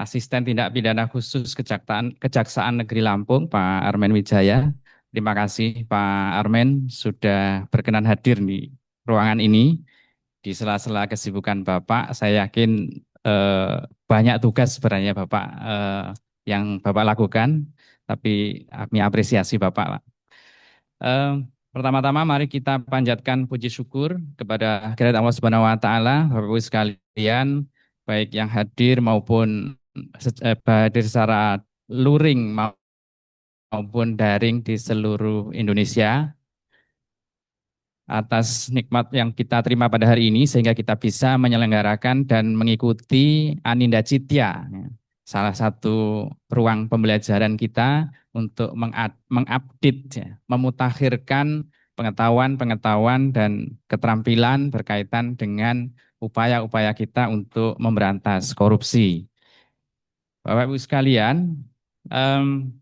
Asisten Tindak Pidana Khusus Kejaksaan Negeri Lampung, Pak Armen Wijaya. Terima kasih Pak Armen sudah berkenan hadir di ruangan ini. Di sela-sela kesibukan Bapak, saya yakin banyak tugas sebenarnya Bapak yang Bapak lakukan, tapi kami apresiasi Bapak. Eh, Pertama-tama mari kita panjatkan puji syukur kepada hadirat Allah Subhanahu wa taala, Bapak Ibu sekalian, baik yang hadir maupun hadir secara luring maupun daring di seluruh Indonesia atas nikmat yang kita terima pada hari ini sehingga kita bisa menyelenggarakan dan mengikuti Aninda Citya, ya, salah satu ruang pembelajaran kita untuk mengupdate, ya, memutakhirkan pengetahuan-pengetahuan dan keterampilan berkaitan dengan upaya-upaya kita untuk memberantas korupsi. Bapak Ibu sekalian, em,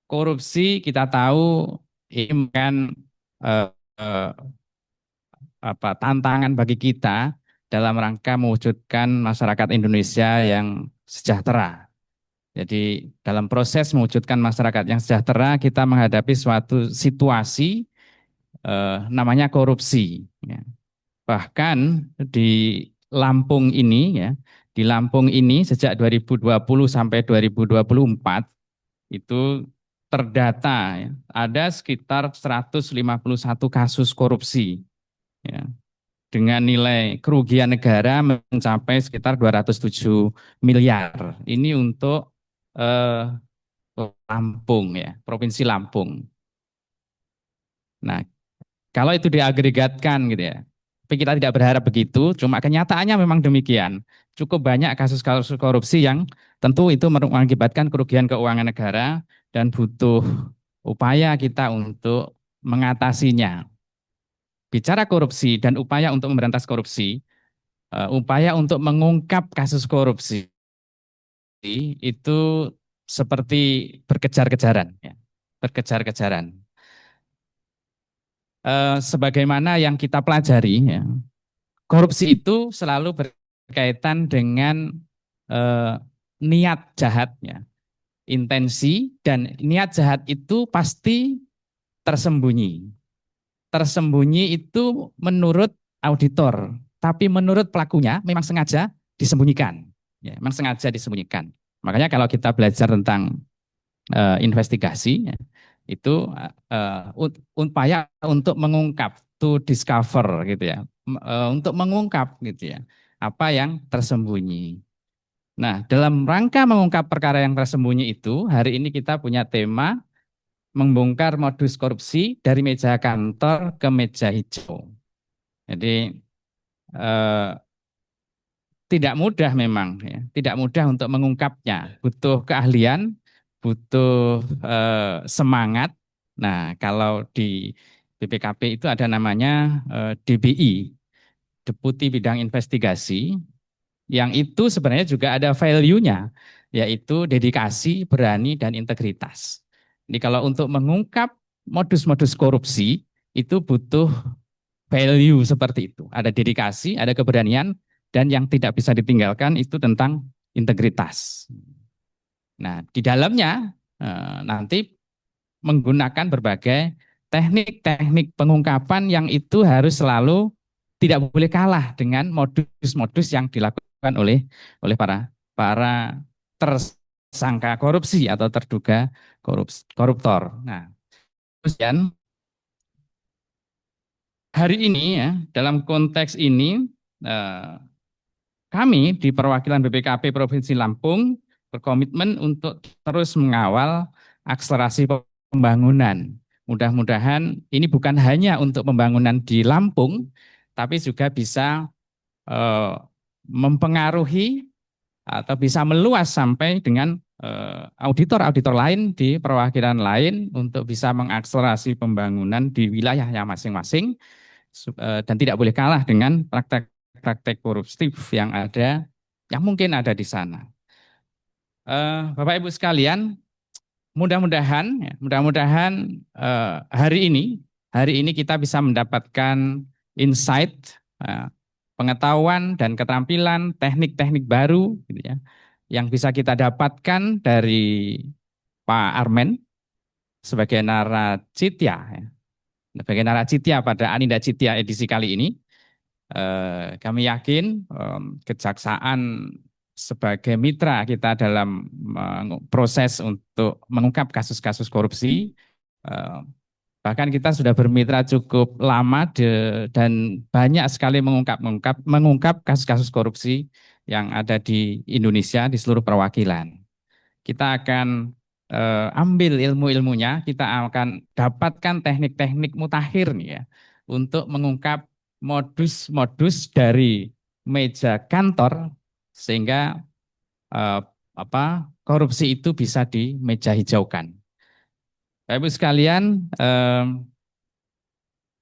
korupsi kita tahu ini kan eh, eh, tantangan bagi kita dalam rangka mewujudkan masyarakat Indonesia yang sejahtera. Jadi dalam proses mewujudkan masyarakat yang sejahtera, kita menghadapi suatu situasi namanya korupsi. Ya. Bahkan di Lampung ini, ya, di Lampung ini sejak 2020 sampai 2024 itu terdata, ya, ada sekitar 151 kasus korupsi. Ya, dengan nilai kerugian negara mencapai sekitar 207 miliar. Ini untuk eh, Lampung, ya, Provinsi Lampung. Nah, kalau itu diagregatkan gitu ya. Tapi kita tidak berharap begitu, cuma kenyataannya memang demikian. Cukup banyak kasus-kasus korupsi yang tentu itu mengakibatkan kerugian keuangan negara dan butuh upaya kita untuk mengatasinya. Bicara korupsi dan upaya untuk memberantas korupsi, upaya untuk mengungkap kasus korupsi itu seperti berkejar-kejaran, ya. Berkejar-kejaran. Sebagaimana yang kita pelajari, ya, korupsi itu selalu berkaitan dengan eh, niat jahatnya, intensi, dan niat jahat itu pasti tersembunyi. Tersembunyi itu menurut auditor, tapi menurut pelakunya memang sengaja disembunyikan. Ya, memang sengaja disembunyikan. Makanya kalau kita belajar tentang investigasi, ya, itu upaya untuk mengungkap, to discover gitu ya, untuk mengungkap gitu ya, apa yang tersembunyi. Nah, dalam rangka mengungkap perkara yang tersembunyi itu, hari ini kita punya tema membongkar modus korupsi dari meja kantor ke meja hijau. Jadi eh, tidak mudah memang, ya. Tidak mudah untuk mengungkapnya. Butuh keahlian, butuh semangat. Nah, kalau di BPKP itu ada namanya DBI, Deputi Bidang Investigasi, yang itu sebenarnya juga ada value-nya, yaitu dedikasi, berani, dan integritas. Jadi kalau untuk mengungkap modus-modus korupsi, itu butuh value seperti itu. Ada dedikasi, ada keberanian, dan yang tidak bisa ditinggalkan itu tentang integritas. Nah, di dalamnya nanti menggunakan berbagai teknik-teknik pengungkapan yang itu harus selalu tidak boleh kalah dengan modus-modus yang dilakukan oleh para tersangka korupsi atau terduga koruptor. Nah, kemudian hari ini, ya, dalam konteks ini eh, kami di perwakilan BPKP Provinsi Lampung berkomitmen untuk terus mengawal akselerasi pembangunan. Mudah-mudahan ini bukan hanya untuk pembangunan di Lampung, tapi juga bisa eh, mempengaruhi atau bisa meluas sampai dengan auditor-auditor lain di perwakilan lain untuk bisa mengakselerasi pembangunan di wilayahnya masing-masing dan tidak boleh kalah dengan praktek-praktek koruptif yang ada, yang mungkin ada di sana. Bapak Ibu sekalian, mudah-mudahan, ya, mudah-mudahan hari ini kita bisa mendapatkan insight, pengetahuan dan keterampilan, teknik-teknik baru, gitu ya, yang bisa kita dapatkan dari Pak Armen sebagai naracitya, ya. Sebagai naracitya pada Aninda Citya edisi kali ini, kami yakin Kejaksaan sebagai mitra kita dalam proses untuk mengungkap kasus-kasus korupsi, eh, bahkan kita sudah bermitra cukup lama dan banyak sekali mengungkap kasus-kasus korupsi yang ada di Indonesia di seluruh perwakilan. Kita akan ambil ilmu-ilmunya, kita akan dapatkan teknik-teknik mutakhir nih ya untuk mengungkap modus-modus dari meja kantor sehingga eh, korupsi itu bisa di meja hijaukan. Bapak Ibu sekalian,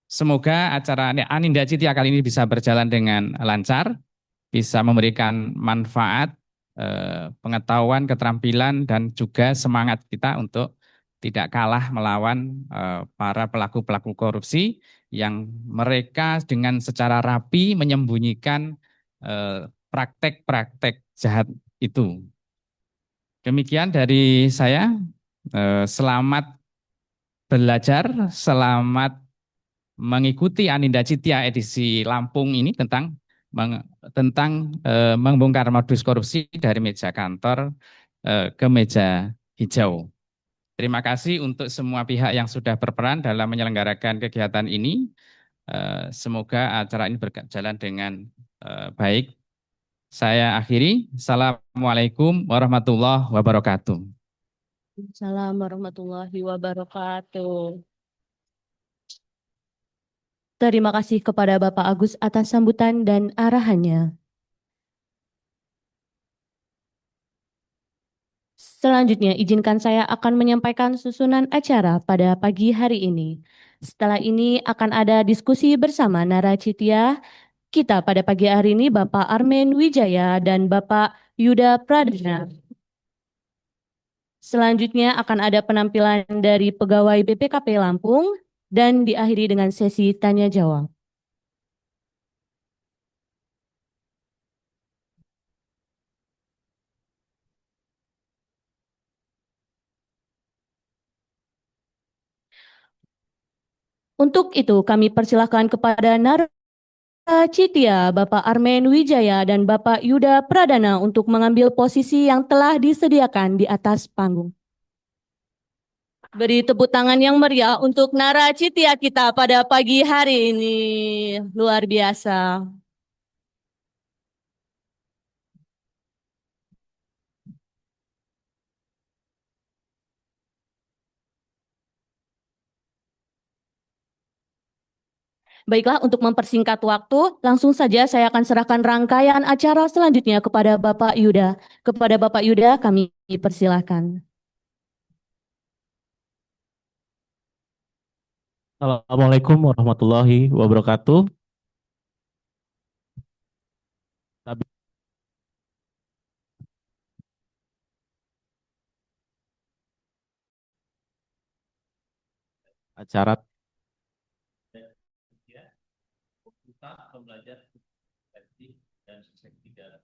semoga acara Aninda Citya kali ini bisa berjalan dengan lancar, bisa memberikan manfaat, pengetahuan, keterampilan, dan juga semangat kita untuk tidak kalah melawan para pelaku-pelaku korupsi yang mereka dengan secara rapi menyembunyikan praktek-praktek jahat itu. Demikian dari saya. Selamat belajar, selamat mengikuti Aninda Citya edisi Lampung ini tentang membongkar modus korupsi dari meja kantor ke meja hijau. Terima kasih untuk semua pihak yang sudah berperan dalam menyelenggarakan kegiatan ini. Semoga acara ini berjalan dengan baik. Saya akhiri. Assalamualaikum warahmatullahi wabarakatuh. Assalamualaikum warahmatullahi wabarakatuh. Terima kasih kepada Bapak Agus atas sambutan dan arahannya. Selanjutnya, izinkan saya akan menyampaikan susunan acara pada pagi hari ini. Setelah ini akan ada diskusi bersama naracitya kita pada pagi hari ini, Bapak Armen Wijaya dan Bapak Yuda Pradana. Selanjutnya akan ada penampilan dari pegawai BPKP Lampung dan diakhiri dengan sesi tanya jawab. Untuk itu kami persilahkan kepada naracitya Bapak Armen Wijaya dan Bapak Yuda Pradana untuk mengambil posisi yang telah disediakan di atas panggung. Beri tepuk tangan yang meriah untuk naracitya kita pada pagi hari ini. Luar biasa. Baiklah, untuk mempersingkat waktu, langsung saja saya akan serahkan rangkaian acara selanjutnya kepada Bapak Yuda. Kepada Bapak Yuda, kami persilahkan. Assalamualaikum warahmatullahi wabarakatuh. Acara kita pembelajar dan sesi 3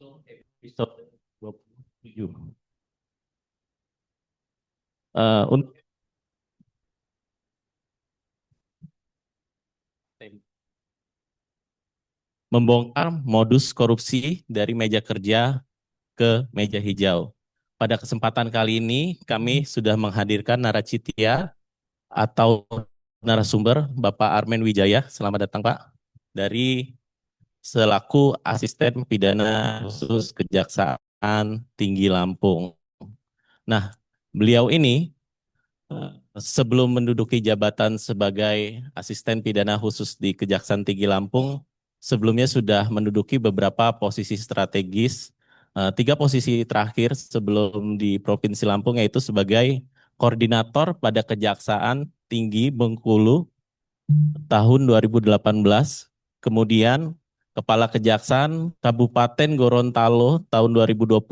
untuk episode 27. Untuk membongkar modus korupsi dari meja kerja ke meja hijau. Pada kesempatan kali ini kami sudah menghadirkan naracitya atau narasumber Bapak Armen Wijaya. Selamat datang Pak. Dari selaku asisten pidana khusus Kejaksaan Tinggi Lampung. Nah, beliau ini sebelum menduduki jabatan sebagai asisten pidana khusus di Kejaksaan Tinggi Lampung, sebelumnya sudah menduduki beberapa posisi strategis, 3 posisi terakhir sebelum di Provinsi Lampung, yaitu sebagai koordinator pada Kejaksaan Tinggi Bengkulu tahun 2018, kemudian Kepala Kejaksaan Kabupaten Gorontalo tahun 2020,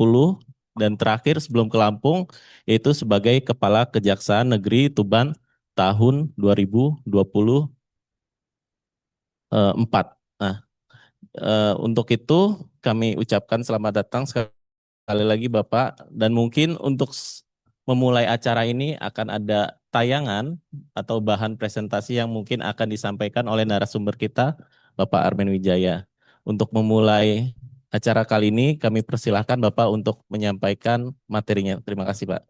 dan terakhir sebelum ke Lampung yaitu sebagai Kepala Kejaksaan Negeri Tuban tahun 2024. Nah, Untuk itu kami ucapkan selamat datang sekali lagi Bapak, dan mungkin untuk memulai acara ini akan ada tayangan atau bahan presentasi yang mungkin akan disampaikan oleh narasumber kita, Bapak Armen Wijaya. Untuk memulai acara kali ini, kami persilahkan Bapak untuk menyampaikan materinya. Terima kasih, Pak.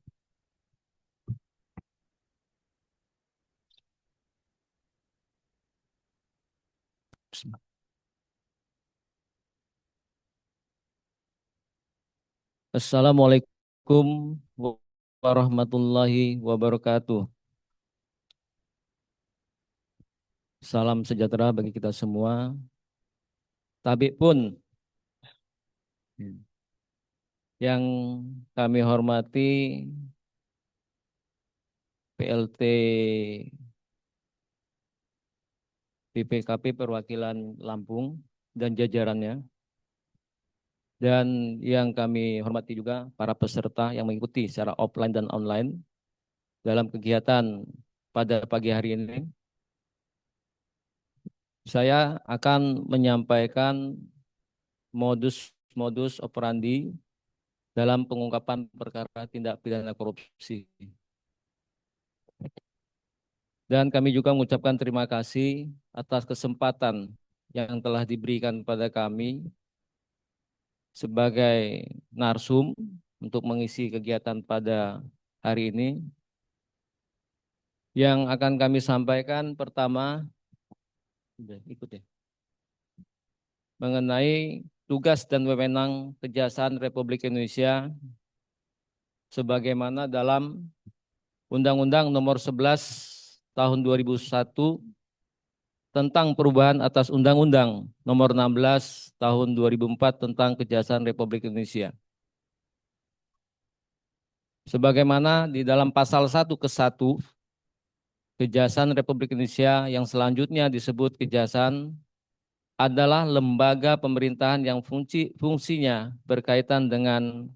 Assalamualaikum warahmatullahi wabarakatuh. Salam sejahtera bagi kita semua. Tabik pun yang kami hormati PLT BPKP Perwakilan Lampung dan jajarannya. Dan yang kami hormati juga para peserta yang mengikuti secara offline dan online dalam kegiatan pada pagi hari ini. Saya akan menyampaikan modus operandi dalam pengungkapan perkara tindak pidana korupsi. Dan kami juga mengucapkan terima kasih atas kesempatan yang telah diberikan pada kami sebagai narsum untuk mengisi kegiatan pada hari ini. Yang akan kami sampaikan pertama, mengenai tugas dan wewenang Kejaksaan Republik Indonesia sebagaimana dalam Undang-Undang Nomor 11 Tahun 2001 tentang perubahan atas Undang-Undang Nomor 16 Tahun 2004 tentang Kejaksaan Republik Indonesia. Sebagaimana di dalam pasal 1 ke 1 Kejaksaan Republik Indonesia yang selanjutnya disebut Kejaksaan adalah lembaga pemerintahan yang fungsinya berkaitan dengan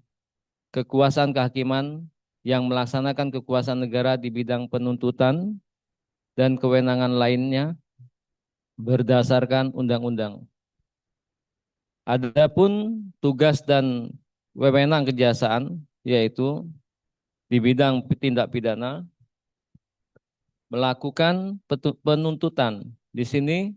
kekuasaan kehakiman yang melaksanakan kekuasaan negara di bidang penuntutan dan kewenangan lainnya berdasarkan undang-undang. Adapun tugas dan wewenang kejaksaan yaitu di bidang tindak pidana melakukan penuntutan. Di sini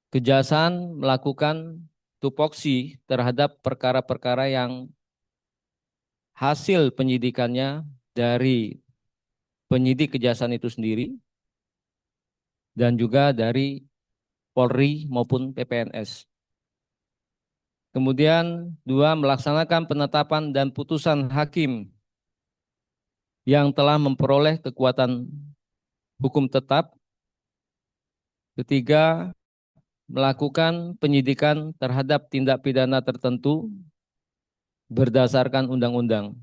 kejaksaan melakukan tupoksi terhadap perkara-perkara yang hasil penyidikannya dari penyidik kejaksaan itu sendiri dan juga dari Polri maupun PPNS. Kemudian 2, melaksanakan penetapan dan putusan hakim yang telah memperoleh kekuatan hukum tetap. Ketiga, melakukan penyidikan terhadap tindak pidana tertentu berdasarkan undang-undang.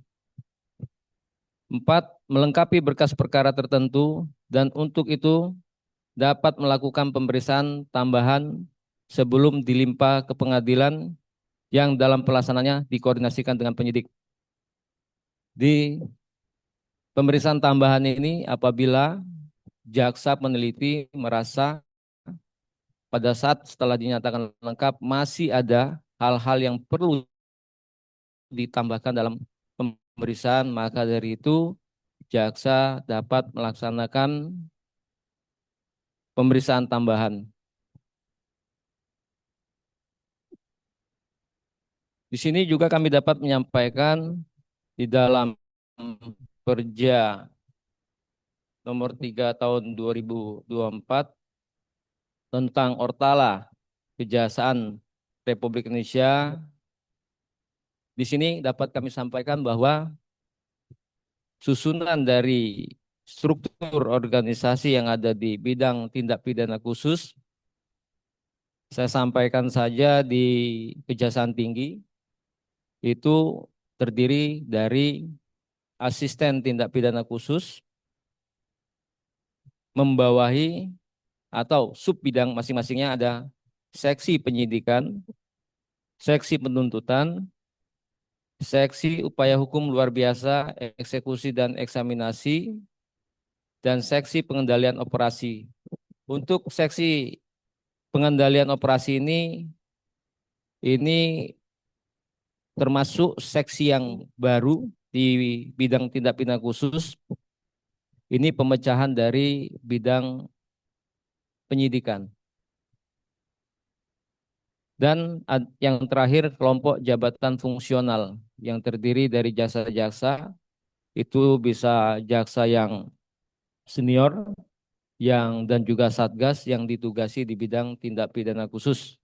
4, melengkapi berkas perkara tertentu dan untuk itu dapat melakukan pemeriksaan tambahan sebelum dilimpah ke pengadilan yang dalam pelaksananya dikoordinasikan dengan penyidik. Di pemeriksaan tambahan ini apabila jaksa peneliti merasa pada saat setelah dinyatakan lengkap masih ada hal-hal yang perlu ditambahkan dalam pemeriksaan, maka dari itu jaksa dapat melaksanakan pemeriksaan tambahan. Di sini juga kami dapat menyampaikan di dalam Perja nomor 3 tahun 2024 tentang Ortala Kejaksaan Republik Indonesia. Di sini dapat kami sampaikan bahwa susunan dari struktur organisasi yang ada di bidang tindak pidana khusus saya sampaikan saja di Kejaksaan Tinggi itu terdiri dari asisten tindak pidana khusus, membawahi atau sub bidang masing-masingnya ada seksi penyidikan, seksi penuntutan, seksi upaya hukum luar biasa, eksekusi dan eksaminasi, dan seksi pengendalian operasi. Untuk seksi pengendalian operasi ini termasuk seksi yang baru di bidang tindak pidana khusus. Ini pemecahan dari bidang penyidikan. Dan yang terakhir kelompok jabatan fungsional yang terdiri dari jaksa-jaksa, itu bisa jaksa yang senior dan juga satgas yang ditugasi di bidang tindak pidana khusus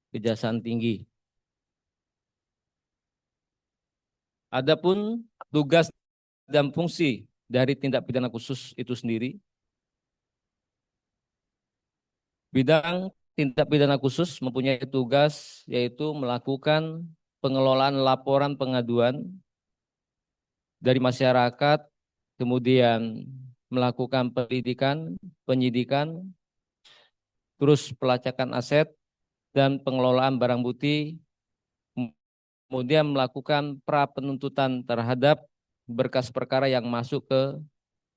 Kejaksaan Tinggi. Adapun tugas dan fungsi dari tindak pidana khusus itu sendiri, bidang tindak pidana khusus mempunyai tugas yaitu melakukan pengelolaan laporan pengaduan dari masyarakat, kemudian melakukan penyidikan, terus pelacakan aset dan pengelolaan barang bukti, kemudian melakukan pra penuntutan terhadap berkas perkara yang masuk ke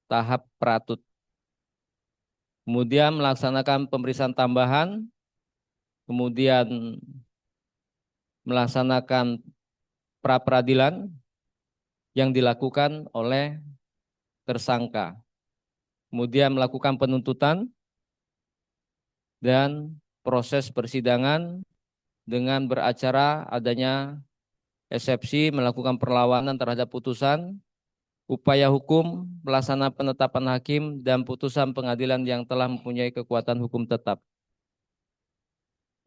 tahap peratut. Kemudian melaksanakan pemeriksaan tambahan, kemudian melaksanakan pra peradilan yang dilakukan oleh tersangka. Kemudian melakukan penuntutan dan proses persidangan dengan beracara adanya eksepsi, melakukan perlawanan terhadap putusan, upaya hukum, pelaksana penetapan hakim, dan putusan pengadilan yang telah mempunyai kekuatan hukum tetap.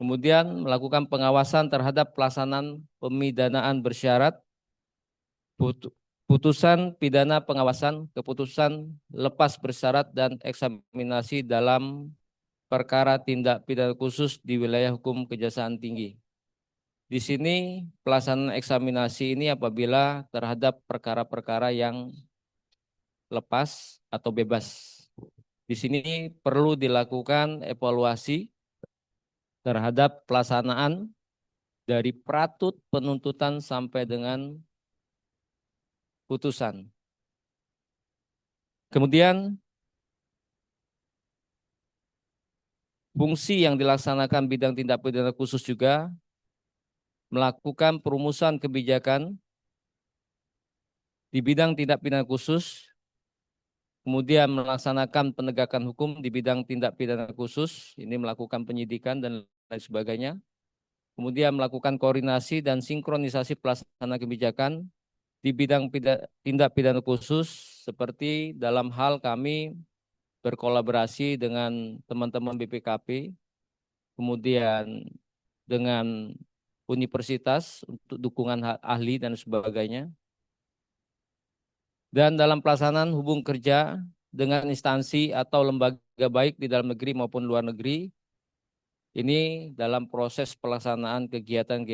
Kemudian melakukan pengawasan terhadap pelaksanaan pemidanaan bersyarat, putusan pidana pengawasan, keputusan lepas bersyarat, dan eksaminasi dalam perkara tindak pidana khusus di wilayah hukum Kejaksaan Tinggi. Di sini pelaksanaan eksaminasi ini apabila terhadap perkara-perkara yang lepas atau bebas. Di sini perlu dilakukan evaluasi terhadap pelaksanaan dari pratut, penuntutan sampai dengan putusan. Kemudian fungsi yang dilaksanakan bidang tindak pidana khusus juga melakukan perumusan kebijakan di bidang tindak pidana khusus, kemudian melaksanakan penegakan hukum di bidang tindak pidana khusus, ini melakukan penyidikan dan lain sebagainya. Kemudian melakukan koordinasi dan sinkronisasi pelaksana kebijakan di bidang tindak pidana khusus, seperti dalam hal kami berkolaborasi dengan teman-teman BPKP, kemudian dengan universitas untuk dukungan ahli dan sebagainya. Dan dalam pelaksanaan hubungan kerja dengan instansi atau lembaga baik di dalam negeri maupun luar negeri, ini dalam proses pelaksanaan kegiatan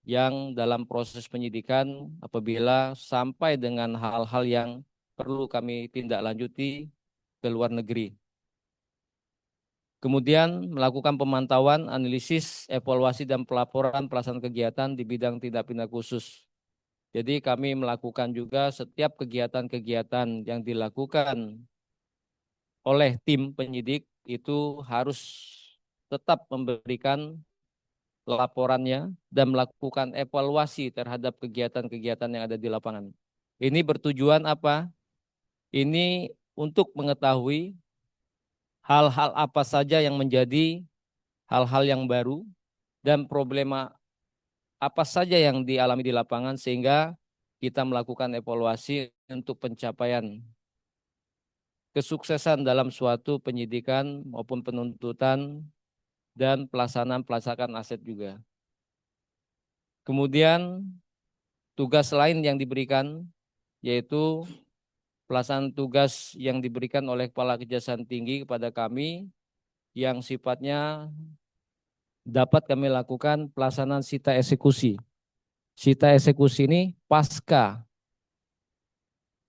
yang dalam proses penyidikan apabila sampai dengan hal-hal yang perlu kami tindak lanjuti ke luar negeri. Kemudian melakukan pemantauan, analisis, evaluasi, dan pelaporan pelaksanaan kegiatan di bidang tindak pidana khusus. Jadi kami melakukan juga setiap kegiatan-kegiatan yang dilakukan oleh tim penyidik itu harus tetap memberikan laporannya dan melakukan evaluasi terhadap kegiatan-kegiatan yang ada di lapangan. Ini bertujuan apa? Ini untuk mengetahui hal-hal apa saja yang menjadi hal-hal yang baru dan problema apa saja yang dialami di lapangan sehingga kita melakukan evaluasi untuk pencapaian kesuksesan dalam suatu penyidikan maupun penuntutan dan pelaksanaan aset juga. Kemudian tugas lain yang diberikan yaitu pelaksanaan tugas yang diberikan oleh Kepala Kejaksaan Tinggi kepada kami yang sifatnya dapat kami lakukan pelaksanaan sita eksekusi. Sita eksekusi ini pasca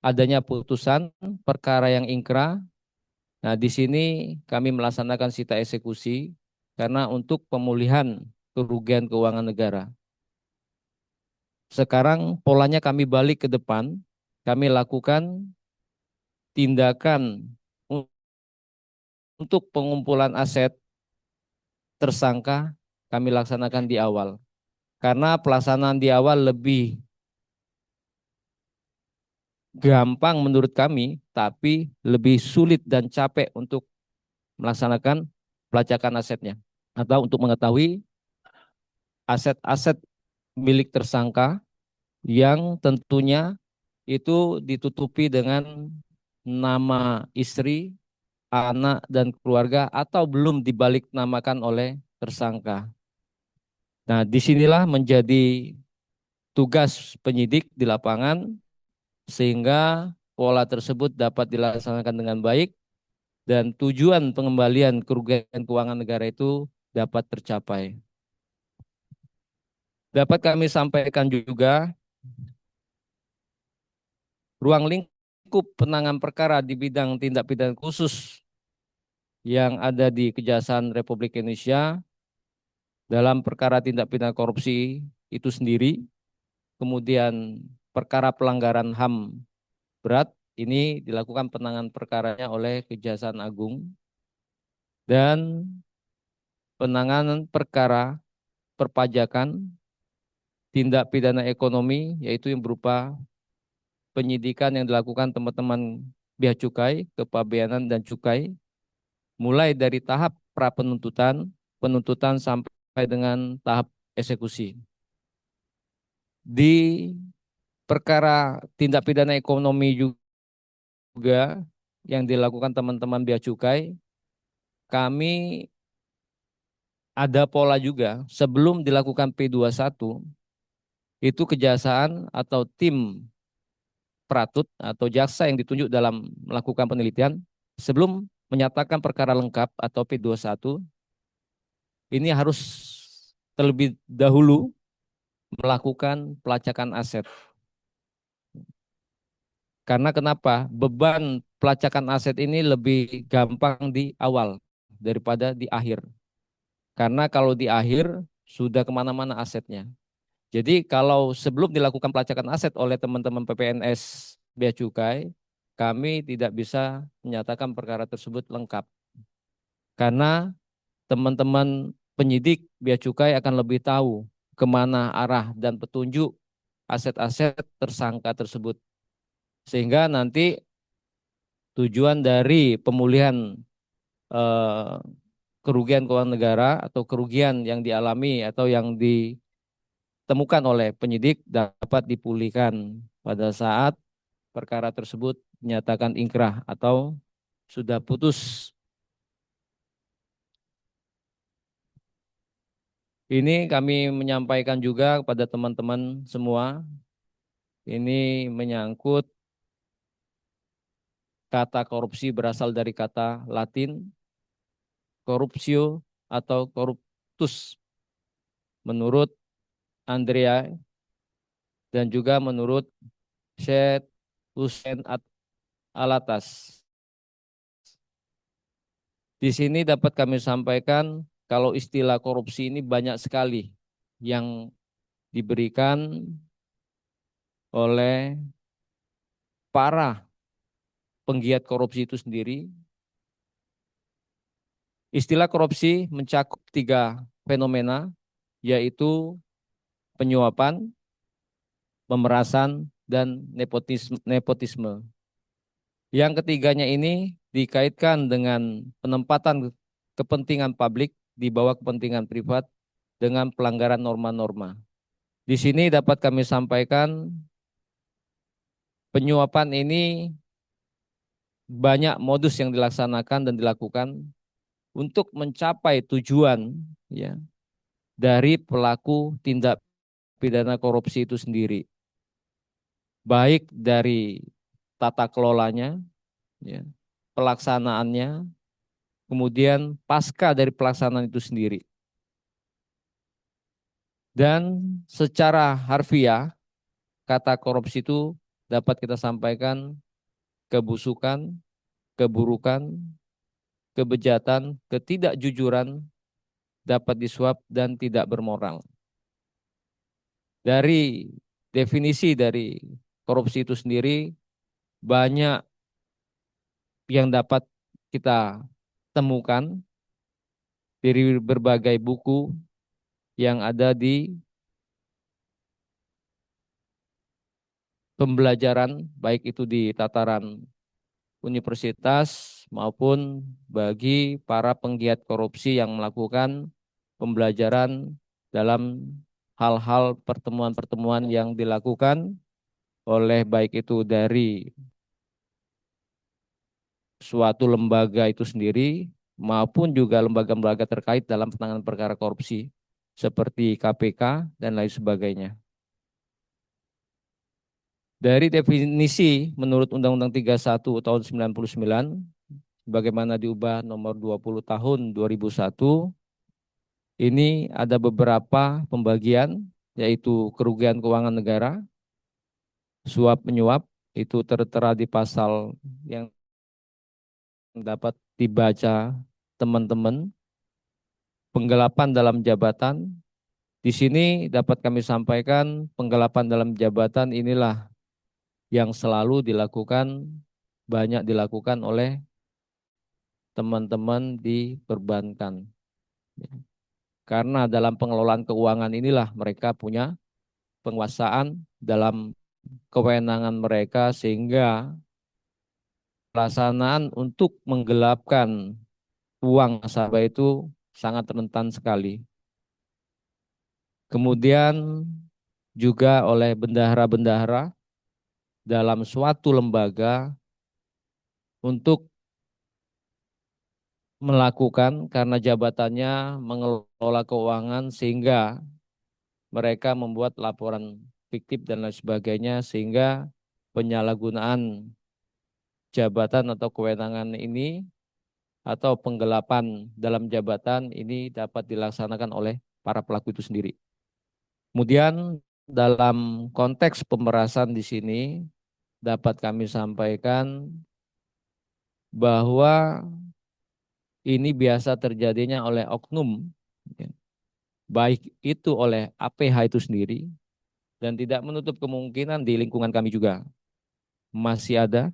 adanya putusan perkara yang ingkrah. Nah, di sini kami melaksanakan sita eksekusi karena untuk pemulihan kerugian keuangan negara. Sekarang polanya kami balik ke depan, kami lakukan tindakan untuk pengumpulan aset tersangka kami laksanakan di awal. Karena pelaksanaan di awal lebih gampang menurut kami, tapi lebih sulit dan capek untuk melaksanakan pelacakan asetnya. Atau untuk mengetahui aset-aset milik tersangka yang tentunya itu ditutupi dengan nama istri, anak, dan keluarga atau belum dibalik namakan oleh tersangka. Nah, disinilah menjadi tugas penyidik di lapangan sehingga pola tersebut dapat dilaksanakan dengan baik dan tujuan pengembalian kerugian keuangan negara itu dapat tercapai. Dapat kami sampaikan juga, ruang lingkup penanganan perkara di bidang tindak pidana khusus yang ada di Kejaksaan Republik Indonesia dalam perkara tindak pidana korupsi itu sendiri, kemudian perkara pelanggaran HAM berat, ini dilakukan penanganan perkaranya oleh Kejaksaan Agung, dan penanganan perkara perpajakan, tindak pidana ekonomi, yaitu yang berupa penyidikan yang dilakukan teman-teman Bea Cukai, Kepabeanan dan Cukai, mulai dari tahap pra penuntutan, penuntutan sampai dengan tahap eksekusi. Di perkara tindak pidana ekonomi juga yang dilakukan teman-teman Bea Cukai, kami ada pola juga sebelum dilakukan P21, itu kejaksaan atau tim Pratut atau jaksa yang ditunjuk dalam melakukan penelitian sebelum menyatakan perkara lengkap atau P21 ini harus terlebih dahulu melakukan pelacakan aset. Karena kenapa? Beban pelacakan aset ini lebih gampang di awal daripada di akhir. Karena kalau di akhir sudah kemana-mana asetnya. Jadi kalau sebelum dilakukan pelacakan aset oleh teman-teman PPNS Bea Cukai, kami tidak bisa menyatakan perkara tersebut lengkap. Karena teman-teman penyidik Bea Cukai akan lebih tahu kemana arah dan petunjuk aset-aset tersangka tersebut. Sehingga nanti tujuan dari pemulihan eh, kerugian keuangan negara atau kerugian yang dialami atau yang ditemukan oleh penyidik dapat dipulihkan pada saat perkara tersebut dinyatakan ingkrah atau sudah putus. Ini kami menyampaikan juga kepada teman-teman semua, ini menyangkut kata korupsi berasal dari kata Latin corruptio atau corruptus menurut Andrea dan juga menurut Syed Hussein Alatas. Di sini dapat kami sampaikan kalau istilah korupsi ini banyak sekali yang diberikan oleh para penggiat korupsi itu sendiri. Istilah korupsi mencakup 3 fenomena, yaitu penyuapan, pemerasan, dan nepotisme. Yang ketiganya ini dikaitkan dengan penempatan kepentingan publik di bawah kepentingan privat dengan pelanggaran norma-norma. Di sini dapat kami sampaikan penyuapan ini banyak modus yang dilaksanakan dan dilakukan untuk mencapai tujuan ya dari pelaku tindak pidana korupsi itu sendiri. Baik dari tata kelolanya, ya, pelaksanaannya, kemudian pasca dari pelaksanaan itu sendiri. Dan secara harfiah, kata korupsi itu dapat kita sampaikan kebusukan, keburukan, kebejatan, ketidakjujuran, dapat disuap dan tidak bermoral. Dari definisi dari korupsi itu sendiri banyak yang dapat kita temukan dari berbagai buku yang ada di pembelajaran, baik itu di tataran universitas maupun bagi para penggiat korupsi yang melakukan pembelajaran dalam hal-hal pertemuan-pertemuan yang dilakukan oleh baik itu dari suatu lembaga itu sendiri maupun juga lembaga-lembaga terkait dalam penanganan perkara korupsi seperti KPK dan lain sebagainya. Dari definisi menurut Undang-Undang 31 tahun 99 bagaimana diubah nomor 20 tahun 2001, ini ada beberapa pembagian yaitu kerugian keuangan negara, suap menyuap itu tertera di pasal yang dapat dibaca teman-teman, penggelapan dalam jabatan. Di sini dapat kami sampaikan penggelapan dalam jabatan inilah yang selalu dilakukan, banyak dilakukan oleh teman-teman di perbankan. Karena dalam pengelolaan keuangan inilah mereka punya penguasaan dalam kewenangan mereka sehingga pelaksanaan untuk menggelapkan uang nasabah itu sangat rentan sekali. Kemudian juga oleh bendahara-bendahara dalam suatu lembaga untuk melakukan karena jabatannya mengelola keuangan sehingga mereka membuat laporan fiktif dan lain sebagainya sehingga penyalahgunaan jabatan atau kewenangan ini atau penggelapan dalam jabatan ini dapat dilaksanakan oleh para pelaku itu sendiri. Kemudian dalam konteks pemerasan di sini dapat kami sampaikan bahwa ini biasa terjadinya oleh oknum, ya, baik itu oleh APH itu sendiri, dan tidak menutup kemungkinan di lingkungan kami juga masih ada,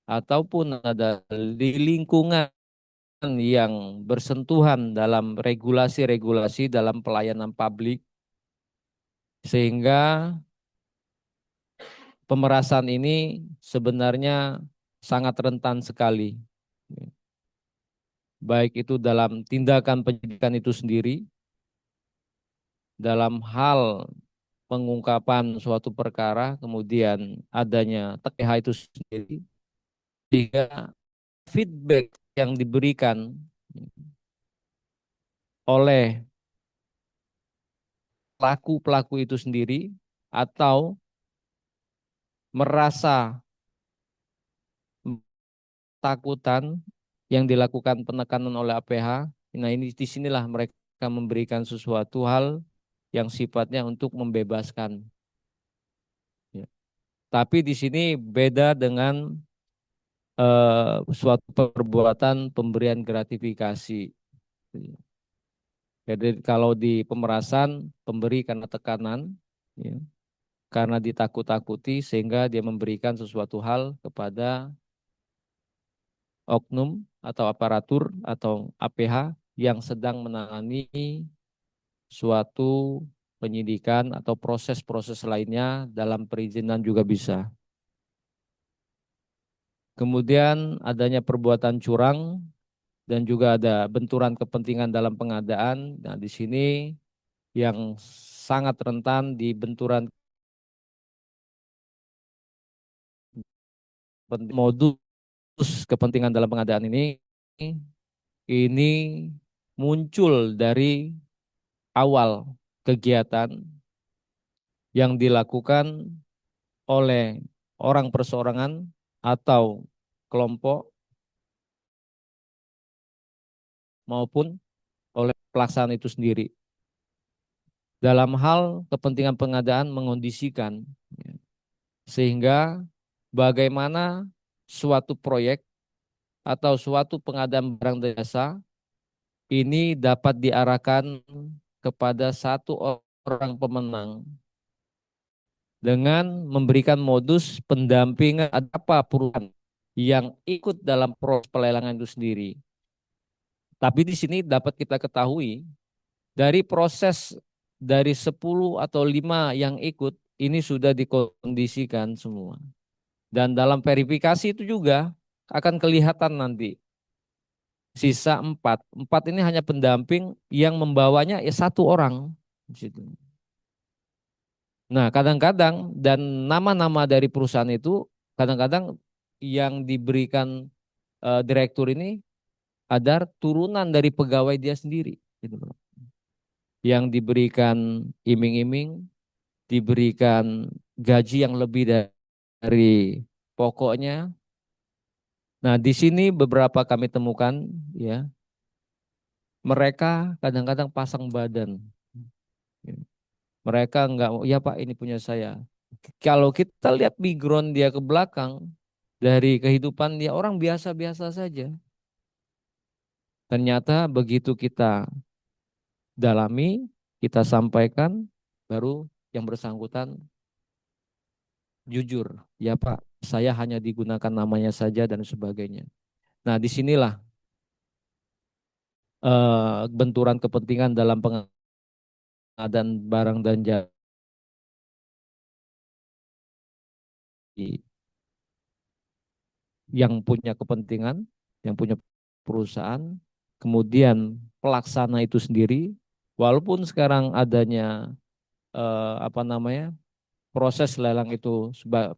ataupun ada di lingkungan yang bersentuhan dalam regulasi-regulasi dalam pelayanan publik, sehingga pemerasan ini sebenarnya sangat rentan sekali. Baik itu dalam tindakan penyidikan itu sendiri, dalam hal pengungkapan suatu perkara, kemudian adanya TPH itu sendiri, sehingga feedback yang diberikan oleh pelaku-pelaku itu sendiri atau merasa takutan yang dilakukan penekanan oleh APH, nah ini disinilah mereka memberikan sesuatu hal yang sifatnya untuk membebaskan. Ya. Tapi di sini beda dengan suatu perbuatan pemberian gratifikasi. Jadi kalau di pemerasan pemberi karena tekanan, ya, karena ditakut-takuti sehingga dia memberikan sesuatu hal kepada oknum atau aparatur atau APH yang sedang menangani suatu penyidikan atau proses-proses lainnya dalam perizinan juga bisa. Kemudian adanya perbuatan curang dan juga ada benturan kepentingan dalam pengadaan. Nah, di sini yang sangat rentan di benturan modus kepentingan dalam pengadaan ini muncul dari awal kegiatan yang dilakukan oleh orang perseorangan atau kelompok maupun oleh pelaksanaan itu sendiri. Dalam hal kepentingan pengadaan mengondisikan, ya, sehingga bagaimana suatu proyek atau suatu pengadaan barang dan jasa ini dapat diarahkan kepada satu orang pemenang dengan memberikan modus pendampingan apa perusahaan yang ikut dalam proses pelelangan itu sendiri. Tapi di sini dapat kita ketahui dari proses dari 10 atau 5 yang ikut ini sudah dikondisikan semua. Dan dalam verifikasi itu juga akan kelihatan nanti sisa 4. 4 ini hanya pendamping yang membawanya ya 1 orang di situ. Nah, kadang-kadang dan nama-nama dari perusahaan itu kadang-kadang yang diberikan direktur ini ada turunan dari pegawai dia sendiri gitu loh. Yang diberikan iming-iming, diberikan gaji yang lebih dari pokoknya. Nah, di sini beberapa kami temukan ya, mereka kadang-kadang pasang badan. Mereka enggak, ya Pak ini punya saya. Kalau kita lihat background dia ke belakang, dari kehidupan dia orang biasa-biasa saja. Ternyata begitu kita dalami, kita sampaikan, baru yang bersangkutan jujur, ya Pak, saya hanya digunakan namanya saja dan sebagainya. Nah, disinilah benturan kepentingan dalam pengadaan barang dan jasa yang punya kepentingan, yang punya perusahaan, kemudian pelaksana itu sendiri, walaupun sekarang adanya proses lelang itu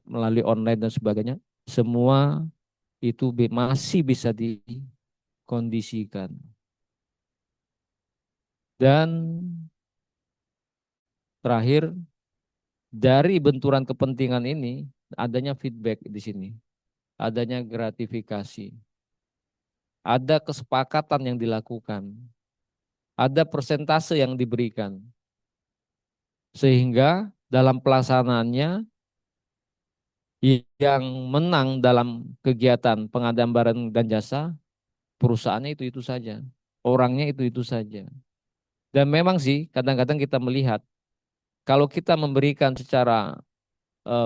melalui online dan sebagainya, semua itu masih bisa dikondisikan. Dan terakhir, dari benturan kepentingan ini adanya feedback di sini, adanya gratifikasi, ada kesepakatan yang dilakukan, ada persentase yang diberikan, sehingga dalam pelaksanaannya yang menang dalam kegiatan pengadaan barang dan jasa perusahaannya itu saja, orangnya itu saja. Dan memang sih kadang-kadang kita melihat kalau kita memberikan secara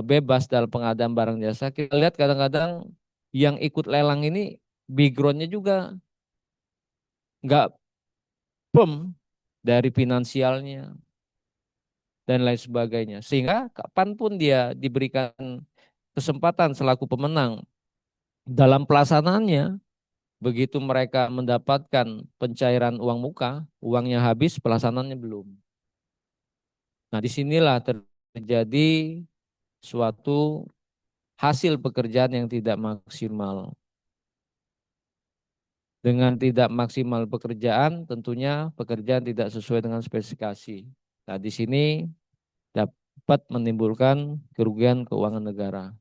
bebas dalam pengadaan barang jasa, kita lihat kadang-kadang yang ikut lelang ini backgroundnya juga nggak firm dari finansialnya dan lain sebagainya. Sehingga kapanpun dia diberikan kesempatan selaku pemenang dalam pelaksanaannya, begitu mereka mendapatkan pencairan uang muka, uangnya habis, pelaksanaannya belum. Nah, disinilah terjadi suatu hasil pekerjaan yang tidak maksimal. Dengan tidak maksimal pekerjaan, tentunya pekerjaan tidak sesuai dengan spesifikasi. Nah, di sini dapat menimbulkan kerugian keuangan negara.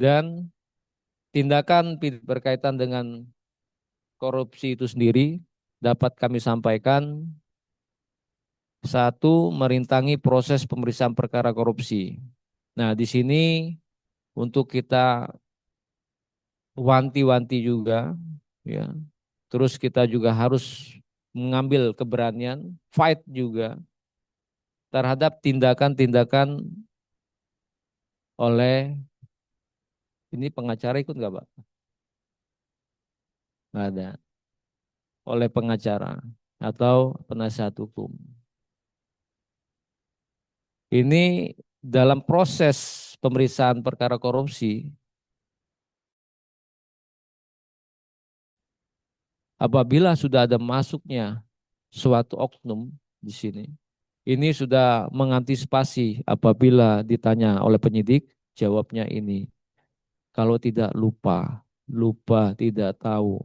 Dan tindakan berkaitan dengan korupsi itu sendiri dapat kami sampaikan. Satu, merintangi proses pemeriksaan perkara korupsi. Nah, di sini untuk kita wanti-wanti juga, ya. Terus kita juga harus mengambil keberanian, fight juga terhadap tindakan-tindakan oleh, ini pengacara ikut nggak Pak? Nggak ada. Oleh pengacara atau penasihat hukum. Ini dalam proses pemeriksaan perkara korupsi, apabila sudah ada masuknya suatu oknum di sini, ini sudah mengantisipasi apabila ditanya oleh penyidik, jawabnya ini. Kalau tidak lupa, lupa tidak tahu,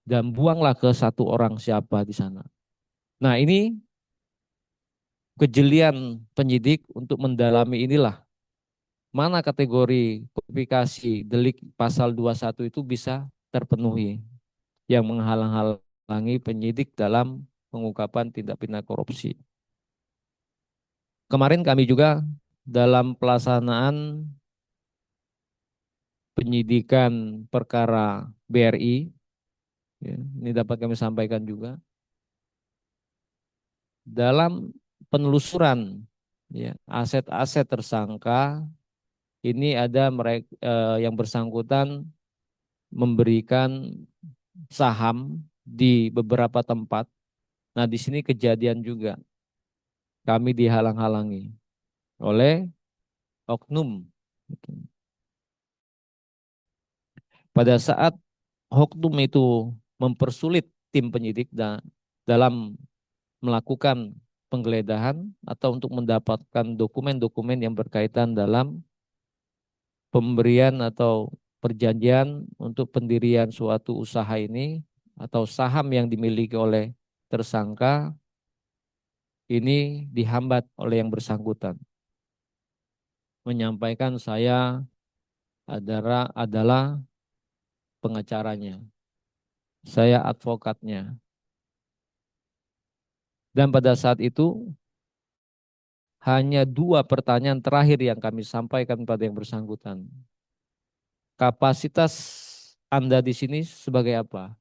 dan buanglah ke satu orang siapa di sana. Nah, ini kejelian penyidik untuk mendalami inilah mana kategori kualifikasi delik pasal 21 itu bisa terpenuhi yang menghalang-halangi penyidik dalam pengungkapan tindak pidana korupsi. Kemarin kami juga dalam pelaksanaan penyidikan perkara BRI, ya, ini dapat kami sampaikan juga, dalam penelusuran ya, aset-aset tersangka, ini ada mereka yang bersangkutan memberikan saham di beberapa tempat. Nah, di sini kejadian juga kami dihalang-halangi oleh oknum. Pada saat oknum itu mempersulit tim penyidik dalam melakukan penggeledahan atau untuk mendapatkan dokumen-dokumen yang berkaitan dalam pemberian atau perjanjian untuk pendirian suatu usaha ini atau saham yang dimiliki oleh tersangka ini dihambat oleh yang bersangkutan. Menyampaikan saya adalah pengacaranya, saya advokatnya. Dan pada saat itu hanya 2 pertanyaan terakhir yang kami sampaikan pada yang bersangkutan. Kapasitas Anda di sini sebagai apa?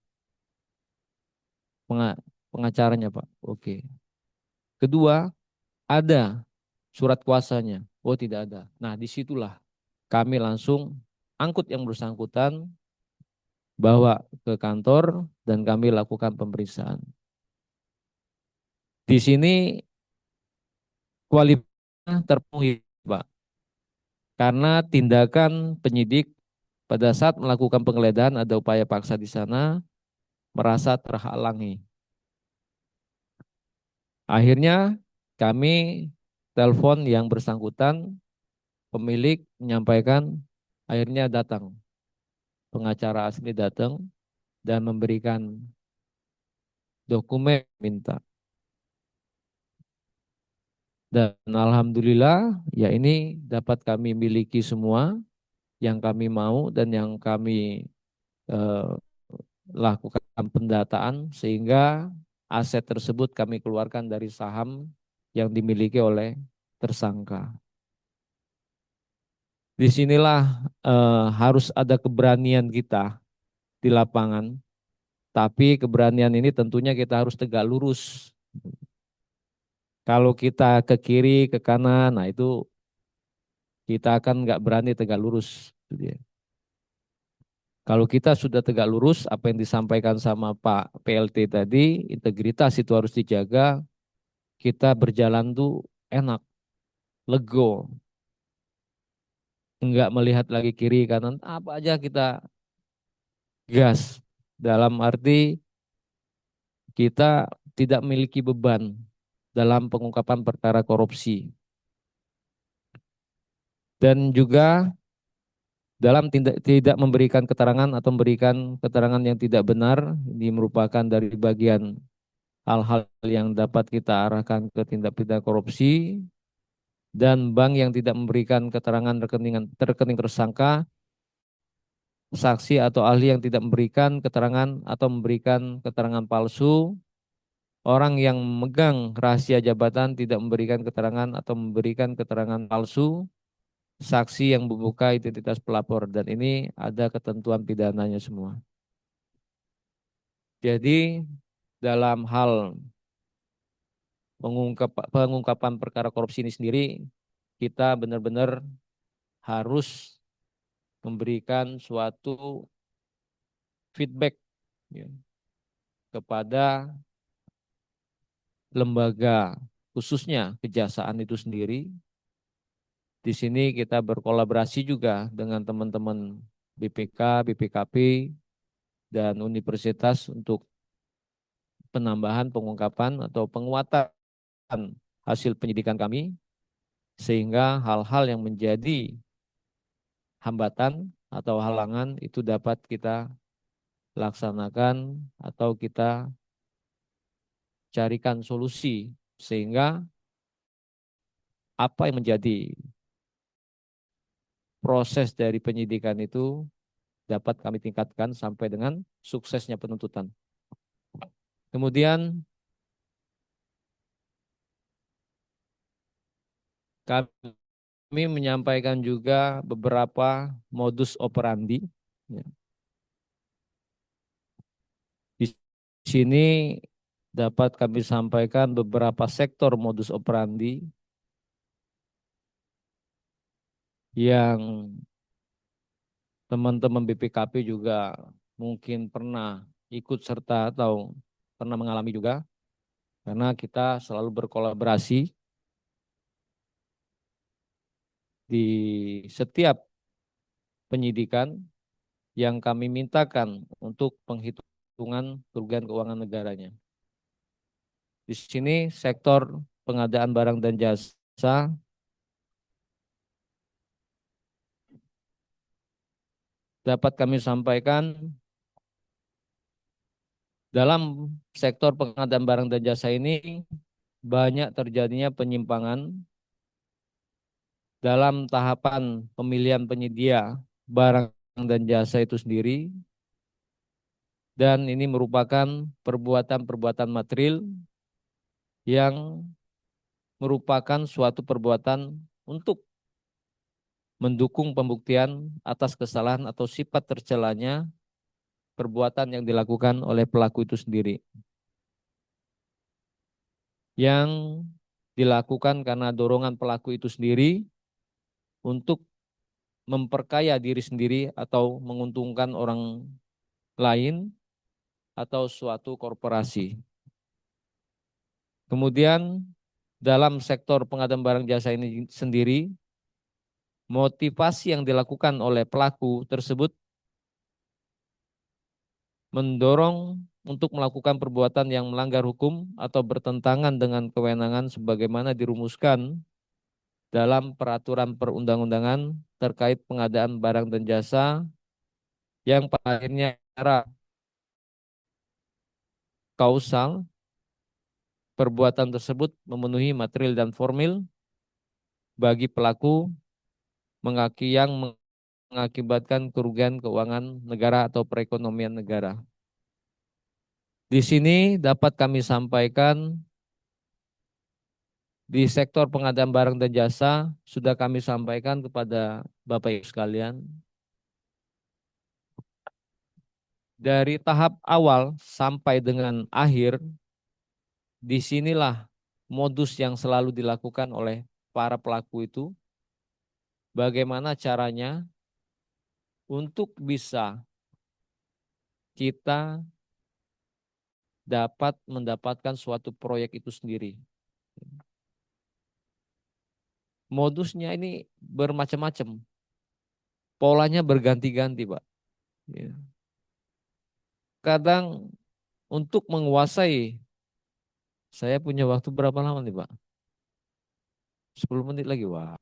Pengacaranya, Pak. Oke. Kedua, ada surat kuasanya. Oh, tidak ada. Nah, disitulah kami langsung angkut yang bersangkutan, bawa ke kantor, dan kami lakukan pemeriksaan. Di sini kualifikasinya terpenuhi, Pak. Karena tindakan penyidik pada saat melakukan penggeledahan ada upaya paksa di sana, merasa terhalangi. Akhirnya kami telepon yang bersangkutan, pemilik menyampaikan akhirnya datang. Pengacara asli datang dan memberikan dokumen minta. Dan alhamdulillah ya ini dapat kami miliki semua yang kami mau dan yang kami eh, lakukan pendataan sehingga aset tersebut kami keluarkan dari saham yang dimiliki oleh tersangka. Disinilah harus ada keberanian kita di lapangan, tapi keberanian ini tentunya kita harus tegak lurus. Kalau kita ke kiri, ke kanan, nah itu kita akan nggak berani tegak lurus. Kalau kita sudah tegak lurus, apa yang disampaikan sama Pak PLT tadi, integritas itu harus dijaga, kita berjalan tuh enak, lego, enggak melihat lagi kiri kanan, apa aja kita gas. Dalam arti kita tidak memiliki beban dalam pengungkapan perkara korupsi. Dan juga dalam tidak memberikan keterangan atau memberikan keterangan yang tidak benar, ini merupakan dari bagian hal-hal yang dapat kita arahkan ke tindak pidana korupsi, dan bank yang tidak memberikan keterangan rekening tersangka, saksi atau ahli yang tidak memberikan keterangan atau memberikan keterangan palsu, orang yang memegang rahasia jabatan tidak memberikan keterangan atau memberikan keterangan palsu, saksi yang membuka identitas pelapor, dan ini ada ketentuan pidananya semua. Jadi dalam hal pengungkapan perkara korupsi ini sendiri, kita benar-benar harus memberikan suatu feedback ya, kepada lembaga, khususnya kejaksaan itu sendiri. Di sini kita berkolaborasi juga dengan teman-teman BPK, BPKP, dan universitas untuk penambahan pengungkapan atau penguatan hasil penyidikan kami, sehingga hal-hal yang menjadi hambatan atau halangan itu dapat kita laksanakan atau kita carikan solusi, sehingga apa yang menjadi proses dari penyidikan itu dapat kami tingkatkan sampai dengan suksesnya penuntutan. Kemudian kami menyampaikan juga beberapa modus operandi. Di sini dapat kami sampaikan beberapa sektor modus operandi yang teman-teman BPKP juga mungkin pernah ikut serta atau pernah mengalami juga, karena kita selalu berkolaborasi di setiap penyidikan yang kami mintakan untuk penghitungan kerugian keuangan negaranya. Di sini sektor pengadaan barang dan jasa dapat kami sampaikan, dalam sektor pengadaan barang dan jasa ini banyak terjadinya penyimpangan dalam tahapan pemilihan penyedia barang dan jasa itu sendiri, dan ini merupakan perbuatan-perbuatan material yang merupakan suatu perbuatan untuk mendukung pembuktian atas kesalahan atau sifat tercelanya perbuatan yang dilakukan oleh pelaku itu sendiri, yang dilakukan karena dorongan pelaku itu sendiri untuk memperkaya diri sendiri atau menguntungkan orang lain atau suatu korporasi. Kemudian dalam sektor pengadaan barang jasa ini sendiri, motivasi yang dilakukan oleh pelaku tersebut mendorong untuk melakukan perbuatan yang melanggar hukum atau bertentangan dengan kewenangan sebagaimana dirumuskan dalam peraturan perundang-undangan terkait pengadaan barang dan jasa, yang pada akhirnya secara kausal perbuatan tersebut memenuhi material dan formil bagi pelaku yang mengakibatkan kerugian keuangan negara atau perekonomian negara. Di sini dapat kami sampaikan, di sektor pengadaan barang dan jasa sudah kami sampaikan kepada Bapak Ibu sekalian, dari tahap awal sampai dengan akhir, disinilah modus yang selalu dilakukan oleh para pelaku itu. Bagaimana caranya untuk bisa kita dapat mendapatkan suatu proyek itu sendiri. Modusnya ini bermacam-macam, polanya berganti-ganti, Pak. Ya. Kadang untuk menguasai, saya punya waktu berapa lama nih, Pak? 10 menit lagi, wah.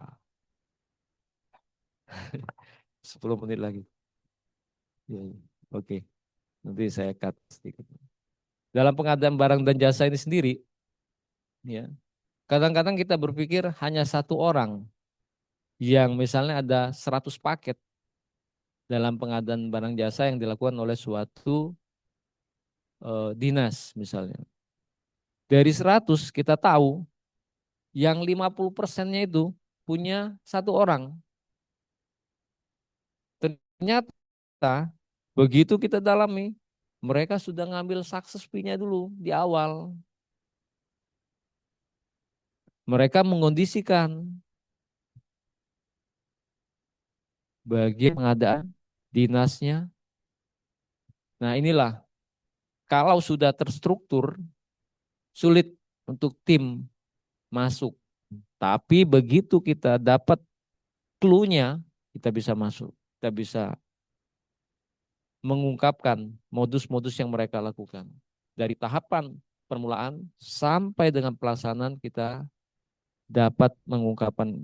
10 menit lagi. Ya, ya. Oke, nanti saya cut sedikit. Dalam pengadaan barang dan jasa ini sendiri, ya, kadang-kadang kita berpikir hanya satu orang yang misalnya ada 100 paket dalam pengadaan barang jasa yang dilakukan oleh suatu dinas misalnya. Dari 100 kita tahu yang 50%-nya itu punya satu orang. Ternyata begitu kita dalami, mereka sudah ngambil success fee-nya dulu di awal. Mereka mengondisikan bagian pengadaan dinasnya. Nah inilah, kalau sudah terstruktur, sulit untuk tim masuk. Tapi begitu kita dapat clue-nya, kita bisa masuk. Kita bisa mengungkapkan modus-modus yang mereka lakukan. Dari tahapan permulaan sampai dengan pelaksanaan kita dapat mengungkapkan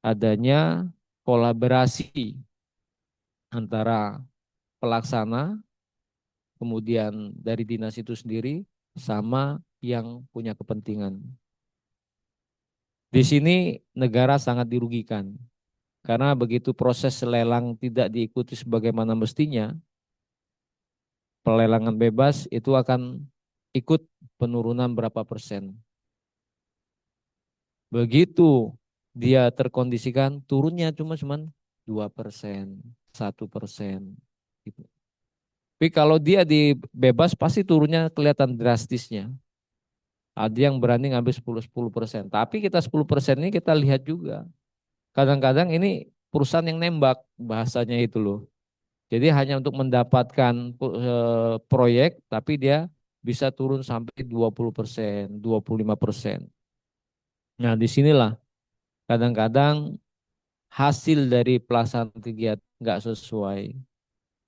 adanya kolaborasi antara pelaksana, kemudian dari dinas itu sendiri, sama yang punya kepentingan. Di sini negara sangat dirugikan, karena begitu proses lelang tidak diikuti sebagaimana mestinya, pelelangan bebas itu akan ikut penurunan berapa persen. Begitu dia terkondisikan, turunnya cuma 2%, 1%. Gitu. Tapi kalau dia dibebas pasti turunnya kelihatan drastisnya. Ada yang berani ngambil 10%. Tapi kita 10% ini kita lihat juga. Kadang-kadang ini perusahaan yang nembak, bahasanya itu loh. Jadi hanya untuk mendapatkan proyek, tapi dia bisa turun sampai 20%, 25%. Nah, disinilah kadang-kadang hasil dari pelaksanaan kegiatan nggak sesuai.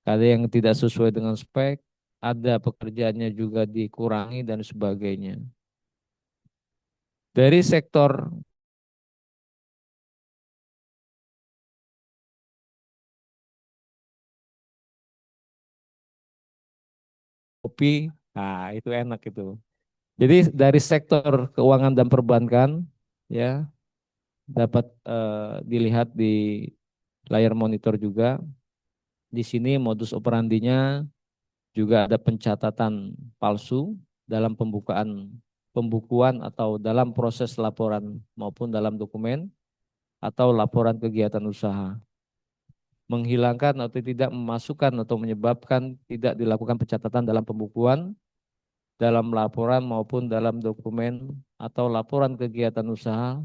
Ada yang tidak sesuai dengan spek, ada pekerjaannya juga dikurangi dan sebagainya. Dari sektor kopi, nah itu enak itu. Jadi dari sektor keuangan dan perbankan, ya dapat dilihat di layar monitor juga. Di sini modus operandinya juga ada pencatatan palsu dalam pembukuan atau dalam proses laporan maupun dalam dokumen atau laporan kegiatan usaha. Menghilangkan atau tidak memasukkan atau menyebabkan tidak dilakukan pencatatan dalam pembukuan, dalam laporan maupun dalam dokumen atau laporan kegiatan usaha,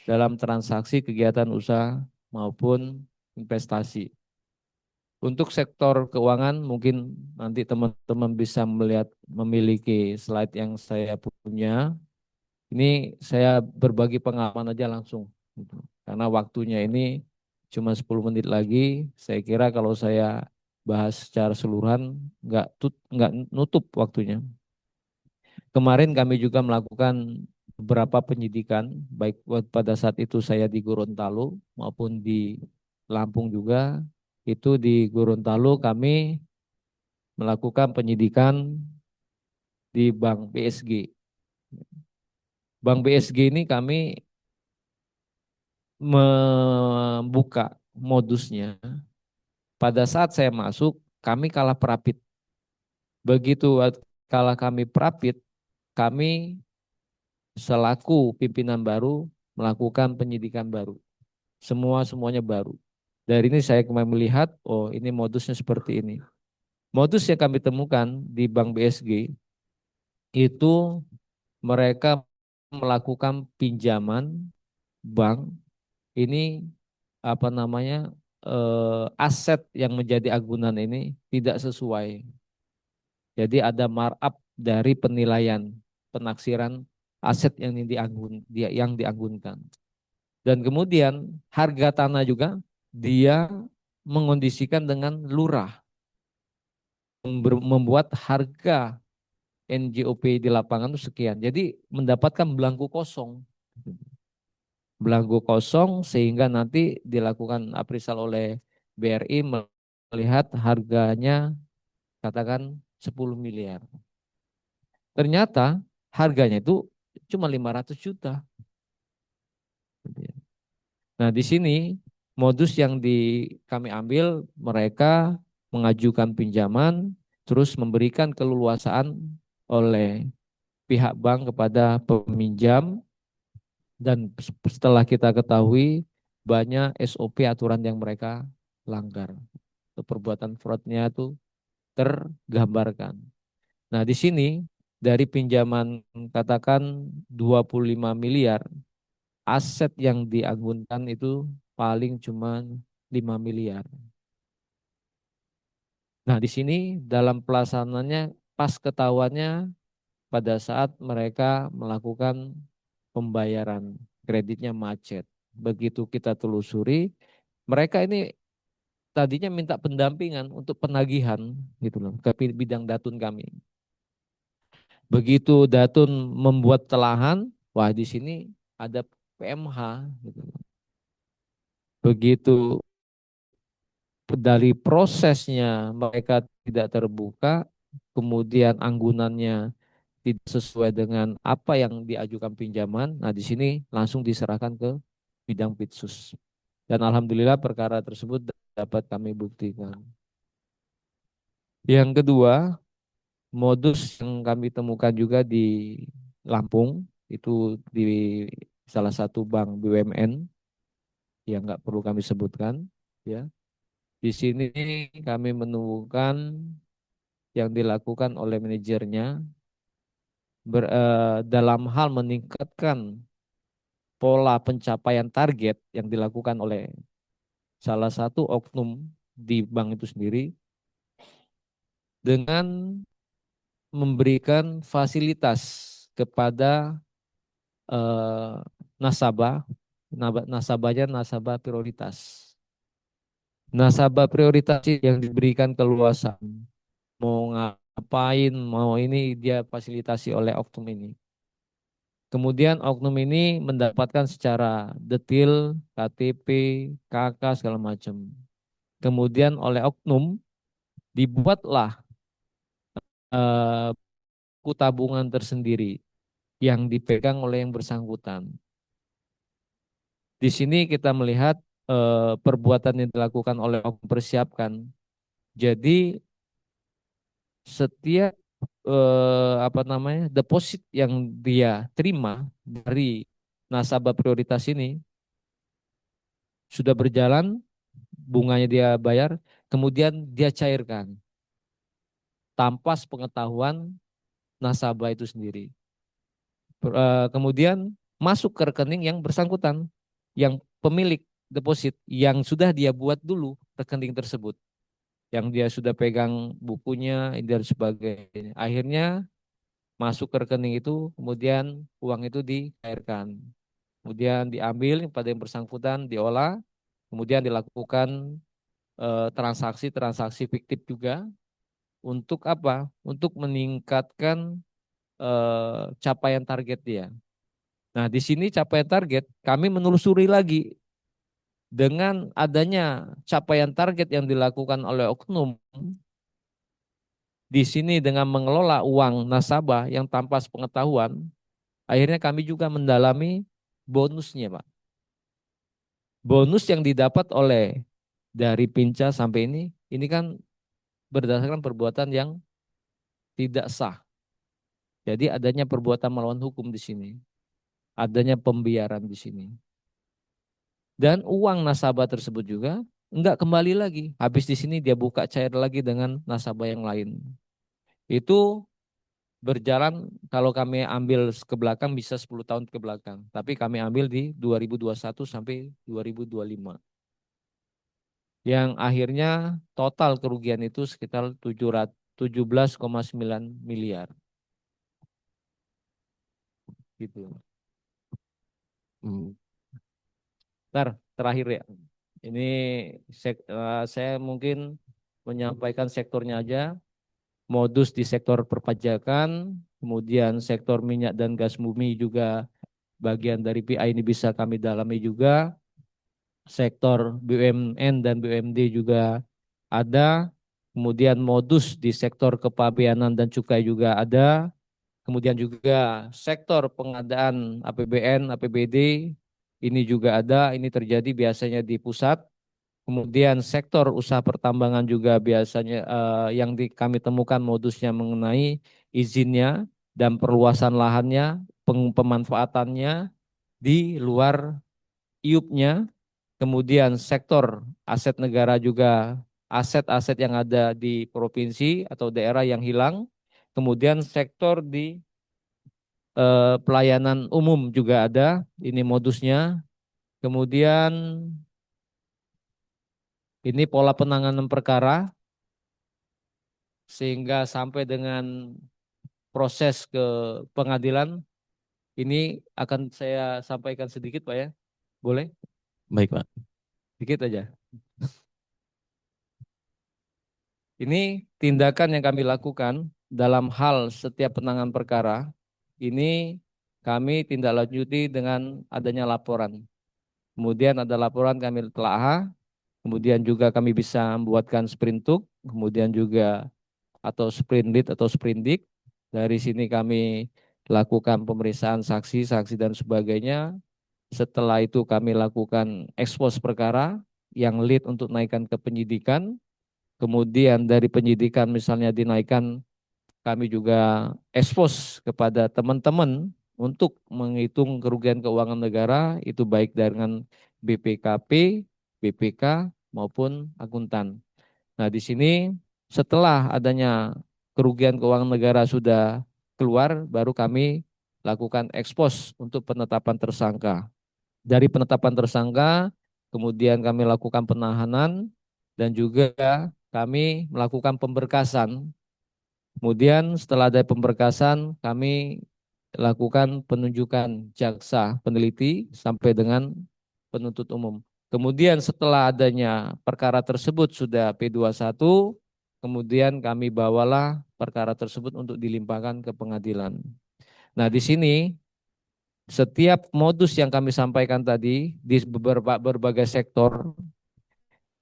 dalam transaksi kegiatan usaha maupun investasi. Untuk sektor keuangan mungkin nanti teman-teman bisa melihat memiliki slide yang saya punya. Ini saya berbagi pengalaman aja langsung, gitu. Karena waktunya ini cuma 10 menit lagi. Saya kira kalau saya bahas secara seluruhan nggak nutup waktunya. Kemarin kami juga melakukan beberapa penyidikan, baik pada saat itu saya di Gorontalo maupun di Lampung juga. Itu di Gorontalo kami melakukan penyidikan di Bank BSG. Bank BSG ini kami membuka modusnya. Pada saat saya masuk, kami kalah perapit. Begitu kalah kami perapit, kami selaku pimpinan baru melakukan penyidikan baru. Semuanya baru. Dari ini saya kemarin melihat, oh ini modusnya seperti ini. Modus yang kami temukan di Bank BSG itu mereka melakukan pinjaman bank ini apa namanya aset yang menjadi agunan ini tidak sesuai. Jadi ada markup dari penilaian penaksiran aset yang diagunkan. Dan kemudian harga tanah juga dia mengondisikan dengan lurah, membuat harga NJOP di lapangan itu sekian. Jadi mendapatkan belangko kosong. Belangko kosong sehingga nanti dilakukan appraisal oleh BRI melihat harganya katakan 10 miliar. Ternyata harganya itu cuma 500 juta. Nah, di sini modus yang kami ambil, mereka mengajukan pinjaman terus memberikan keleluasaan oleh pihak bank kepada peminjam dan setelah kita ketahui banyak SOP aturan yang mereka langgar. Perbuatan fraudnya itu tergambarkan. Nah, di sini dari pinjaman katakan 25 miliar, aset yang diagunkan itu paling cuma 5 miliar. Nah, di sini dalam pelaksanaannya pas ketahuannya pada saat mereka melakukan pembayaran kreditnya macet. Begitu kita telusuri, mereka ini tadinya minta pendampingan untuk penagihan gitu loh ke bidang datun kami. Begitu datun membuat telahan, wah di sini ada PMH gitu. Begitu dari prosesnya mereka tidak terbuka, kemudian anggunannya tidak sesuai dengan apa yang diajukan pinjaman. Nah, di sini langsung diserahkan ke bidang Pitsus. Dan alhamdulillah perkara tersebut dapat kami buktikan. Yang kedua, modus yang kami temukan juga di Lampung, itu di salah satu bank BUMN yang nggak perlu kami sebutkan, ya. Di sini kami menemukan yang dilakukan oleh manajernya dalam hal meningkatkan pola pencapaian target yang dilakukan oleh salah satu oknum di bank itu sendiri dengan memberikan fasilitas kepada eh, nasabah, nasabahnya nasabah prioritas. Nasabah prioritas yang diberikan keluasan, mau ngapain, mau ini dia fasilitasi oleh oknum ini. Kemudian oknum ini mendapatkan secara detail KTP, KK segala macam. Kemudian oleh oknum dibuatlah buku tabungan tersendiri yang dipegang oleh yang bersangkutan. Di sini kita melihat perbuatan yang dilakukan oleh oknum persiapkan. Jadi setiap deposit yang dia terima dari nasabah prioritas ini sudah berjalan, bunganya dia bayar, kemudian dia cairkan tanpa sepengetahuan nasabah itu sendiri. Kemudian masuk ke rekening yang bersangkutan, yang pemilik deposit yang sudah dia buat dulu rekening tersebut, yang dia sudah pegang bukunya dan sebagainya. Akhirnya masuk ke rekening itu, kemudian uang itu dicairkan. Kemudian diambil pada yang bersangkutan, diolah, kemudian dilakukan transaksi-transaksi fiktif juga untuk apa? Untuk meningkatkan capaian target dia. Nah, di sini capaian target kami menelusuri lagi dengan adanya capaian target yang dilakukan oleh oknum di sini dengan mengelola uang nasabah yang tanpa sepengetahuan, akhirnya kami juga mendalami bonusnya, Pak. Bonus yang didapat oleh dari Pinca sampai ini kan berdasarkan perbuatan yang tidak sah. Jadi adanya perbuatan melawan hukum di sini, adanya pembiaran di sini. Dan uang nasabah tersebut juga enggak kembali lagi. Habis di sini dia buka cair lagi dengan nasabah yang lain. Itu berjalan kalau kami ambil ke belakang bisa 10 tahun ke belakang. Tapi kami ambil di 2021 sampai 2025. Yang akhirnya total kerugian itu sekitar 17,9 miliar. Gitu. Terakhir ya. Ini saya mungkin menyampaikan sektornya aja. Modus di sektor perpajakan, kemudian sektor minyak dan gas bumi juga bagian dari PI ini bisa kami dalami juga. Sektor BUMN dan BUMD juga ada. Kemudian modus di sektor kepabeanan dan cukai juga ada. Kemudian juga sektor pengadaan APBN, APBD ini juga ada. Ini terjadi biasanya di pusat. Kemudian sektor usaha pertambangan juga biasanya yang kami temukan modusnya mengenai izinnya dan perluasan lahannya, pemanfaatannya di luar IUP-nya. Kemudian sektor aset negara juga aset-aset yang ada di provinsi atau daerah yang hilang. Kemudian sektor di pelayanan umum juga ada, ini modusnya. Kemudian ini pola penanganan perkara sehingga sampai dengan proses ke pengadilan. Ini akan saya sampaikan sedikit Pak ya. Boleh? Baik, Pak. Sedikit aja. Ini tindakan yang kami lakukan dalam hal setiap penanganan perkara. Ini kami tindak lanjuti dengan adanya laporan. Kemudian ada laporan kami telaah, kemudian juga kami bisa membuatkan sprintuk, kemudian juga atau sprint atau sprindik. Dari sini kami lakukan pemeriksaan saksi, saksi dan sebagainya. Setelah itu kami lakukan ekspos perkara yang lead untuk naikkan ke penyidikan. Kemudian dari penyidikan misalnya dinaikkan, kami juga ekspos kepada teman-teman untuk menghitung kerugian keuangan negara, itu baik dengan BPKP, BPK maupun akuntan. Nah, di sini setelah adanya kerugian keuangan negara sudah keluar, baru kami lakukan ekspos untuk penetapan tersangka. Dari penetapan tersangka, kemudian kami lakukan penahanan dan juga kami melakukan pemberkasan. Kemudian setelah ada pemberkasan, kami lakukan penunjukan jaksa peneliti sampai dengan penuntut umum. Kemudian setelah adanya perkara tersebut sudah P21, kemudian kami bawalah perkara tersebut untuk dilimpahkan ke pengadilan. Nah, di sini setiap modus yang kami sampaikan tadi di berbagai sektor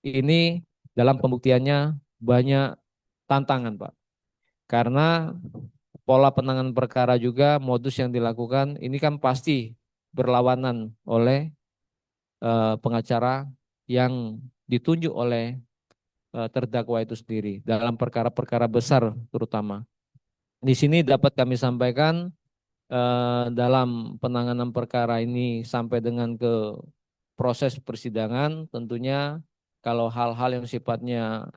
ini dalam pembuktiannya banyak tantangan, Pak. Karena pola penanganan perkara juga modus yang dilakukan ini kan pasti berlawanan oleh pengacara yang ditunjuk oleh terdakwa itu sendiri dalam perkara-perkara besar terutama. Di sini dapat kami sampaikan dalam penanganan perkara ini sampai dengan ke proses persidangan, tentunya kalau hal-hal yang sifatnya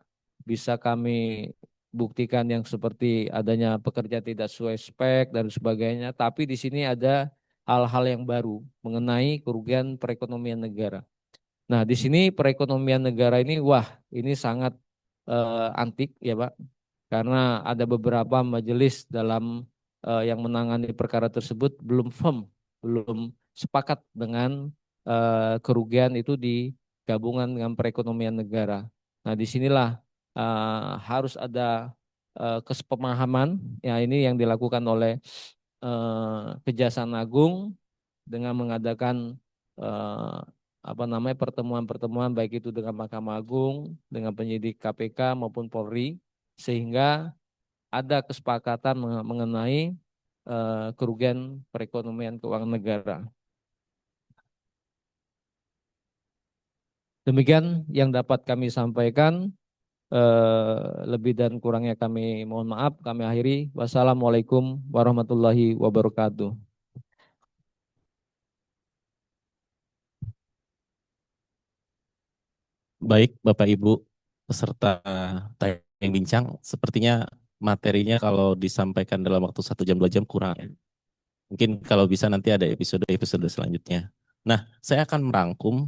bisa kami buktikan yang seperti adanya pekerja tidak sesuai spek dan sebagainya, tapi di sini ada hal-hal yang baru mengenai kerugian perekonomian negara. Nah, di sini perekonomian negara ini, ini sangat antik ya Pak, karena ada beberapa majelis dalam yang menangani perkara tersebut belum firm, belum sepakat dengan kerugian itu digabungan dengan perekonomian negara. Nah, disinilah harus ada kesepemahaman, ya ini yang dilakukan oleh Kejaksaan Agung dengan mengadakan pertemuan-pertemuan baik itu dengan Mahkamah Agung, dengan penyidik KPK maupun Polri, sehingga ada kesepakatan mengenai kerugian perekonomian keuangan negara. Demikian yang dapat kami sampaikan. Lebih dan kurangnya kami mohon maaf. Kami akhiri. Wassalamualaikum warahmatullahi wabarakatuh. Baik, Bapak Ibu peserta yang bincang, sepertinya materinya kalau disampaikan dalam waktu 1 jam 2 jam kurang. Mungkin kalau bisa nanti ada episode selanjutnya. Nah, saya akan merangkum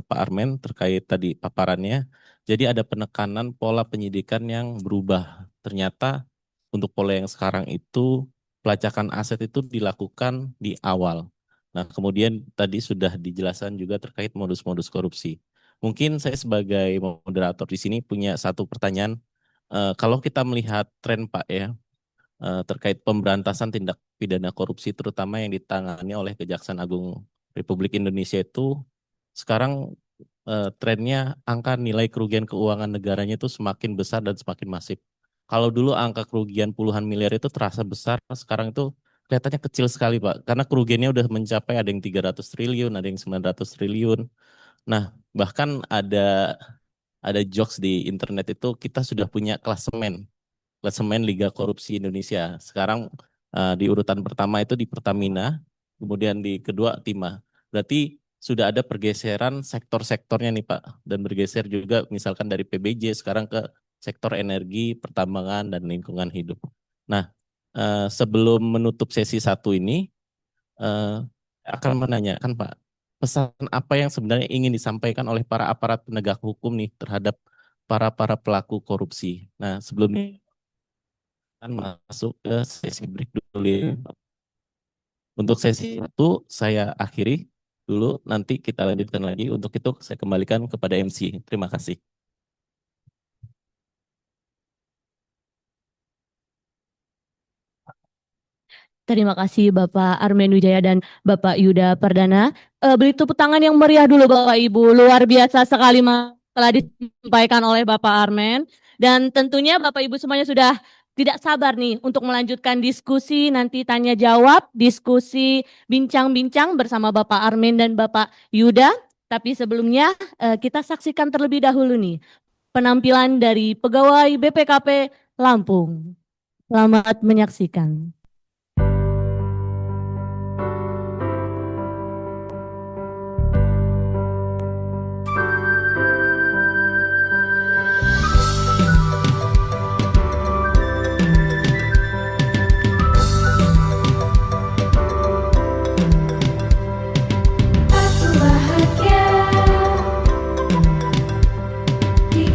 Pak Armen terkait tadi paparannya. Jadi ada penekanan pola penyidikan yang berubah. Ternyata untuk pola yang sekarang itu pelacakan aset itu dilakukan di awal. Nah, kemudian tadi sudah dijelaskan juga terkait modus-modus korupsi. Mungkin saya sebagai moderator di sini punya satu pertanyaan. Kalau kita melihat tren Pak ya, terkait pemberantasan tindak pidana korupsi terutama yang ditangani oleh Kejaksaan Agung Republik Indonesia itu sekarang trennya angka nilai kerugian keuangan negaranya itu semakin besar dan semakin masif. Kalau dulu angka kerugian puluhan miliar itu terasa besar, sekarang itu kelihatannya kecil sekali Pak. Karena kerugiannya udah mencapai ada yang 300 triliun, ada yang 900 triliun. Nah, bahkan ada jokes di internet itu kita sudah punya klasemen Liga Korupsi Indonesia. Sekarang di urutan pertama itu di Pertamina, kemudian di kedua Timah. Berarti sudah ada pergeseran sektor-sektornya nih Pak, dan bergeser juga misalkan dari PBJ sekarang ke sektor energi, pertambangan, dan lingkungan hidup. Nah, sebelum menutup sesi 1 ini, akan menanyakan Pak, pesan apa yang sebenarnya ingin disampaikan oleh para aparat penegak hukum nih terhadap para pelaku korupsi. Nah, sebelumnya akan masuk ke sesi break dulu ya. Untuk sesi 1 saya akhiri dulu, nanti kita lanjutkan lagi. Untuk itu saya kembalikan kepada MC. Terima kasih. Terima kasih Bapak Armen Wijaya dan Bapak Yuda Perdana. Beri tepuk tangan yang meriah dulu Bapak Ibu. Luar biasa sekali telah disampaikan oleh Bapak Armen. Dan tentunya Bapak Ibu semuanya sudah tidak sabar nih untuk melanjutkan diskusi, nanti tanya jawab, diskusi bincang-bincang bersama Bapak Armen dan Bapak Yuda. Tapi sebelumnya kita saksikan terlebih dahulu nih penampilan dari pegawai BPKP Lampung. Selamat menyaksikan. Aku bahagia di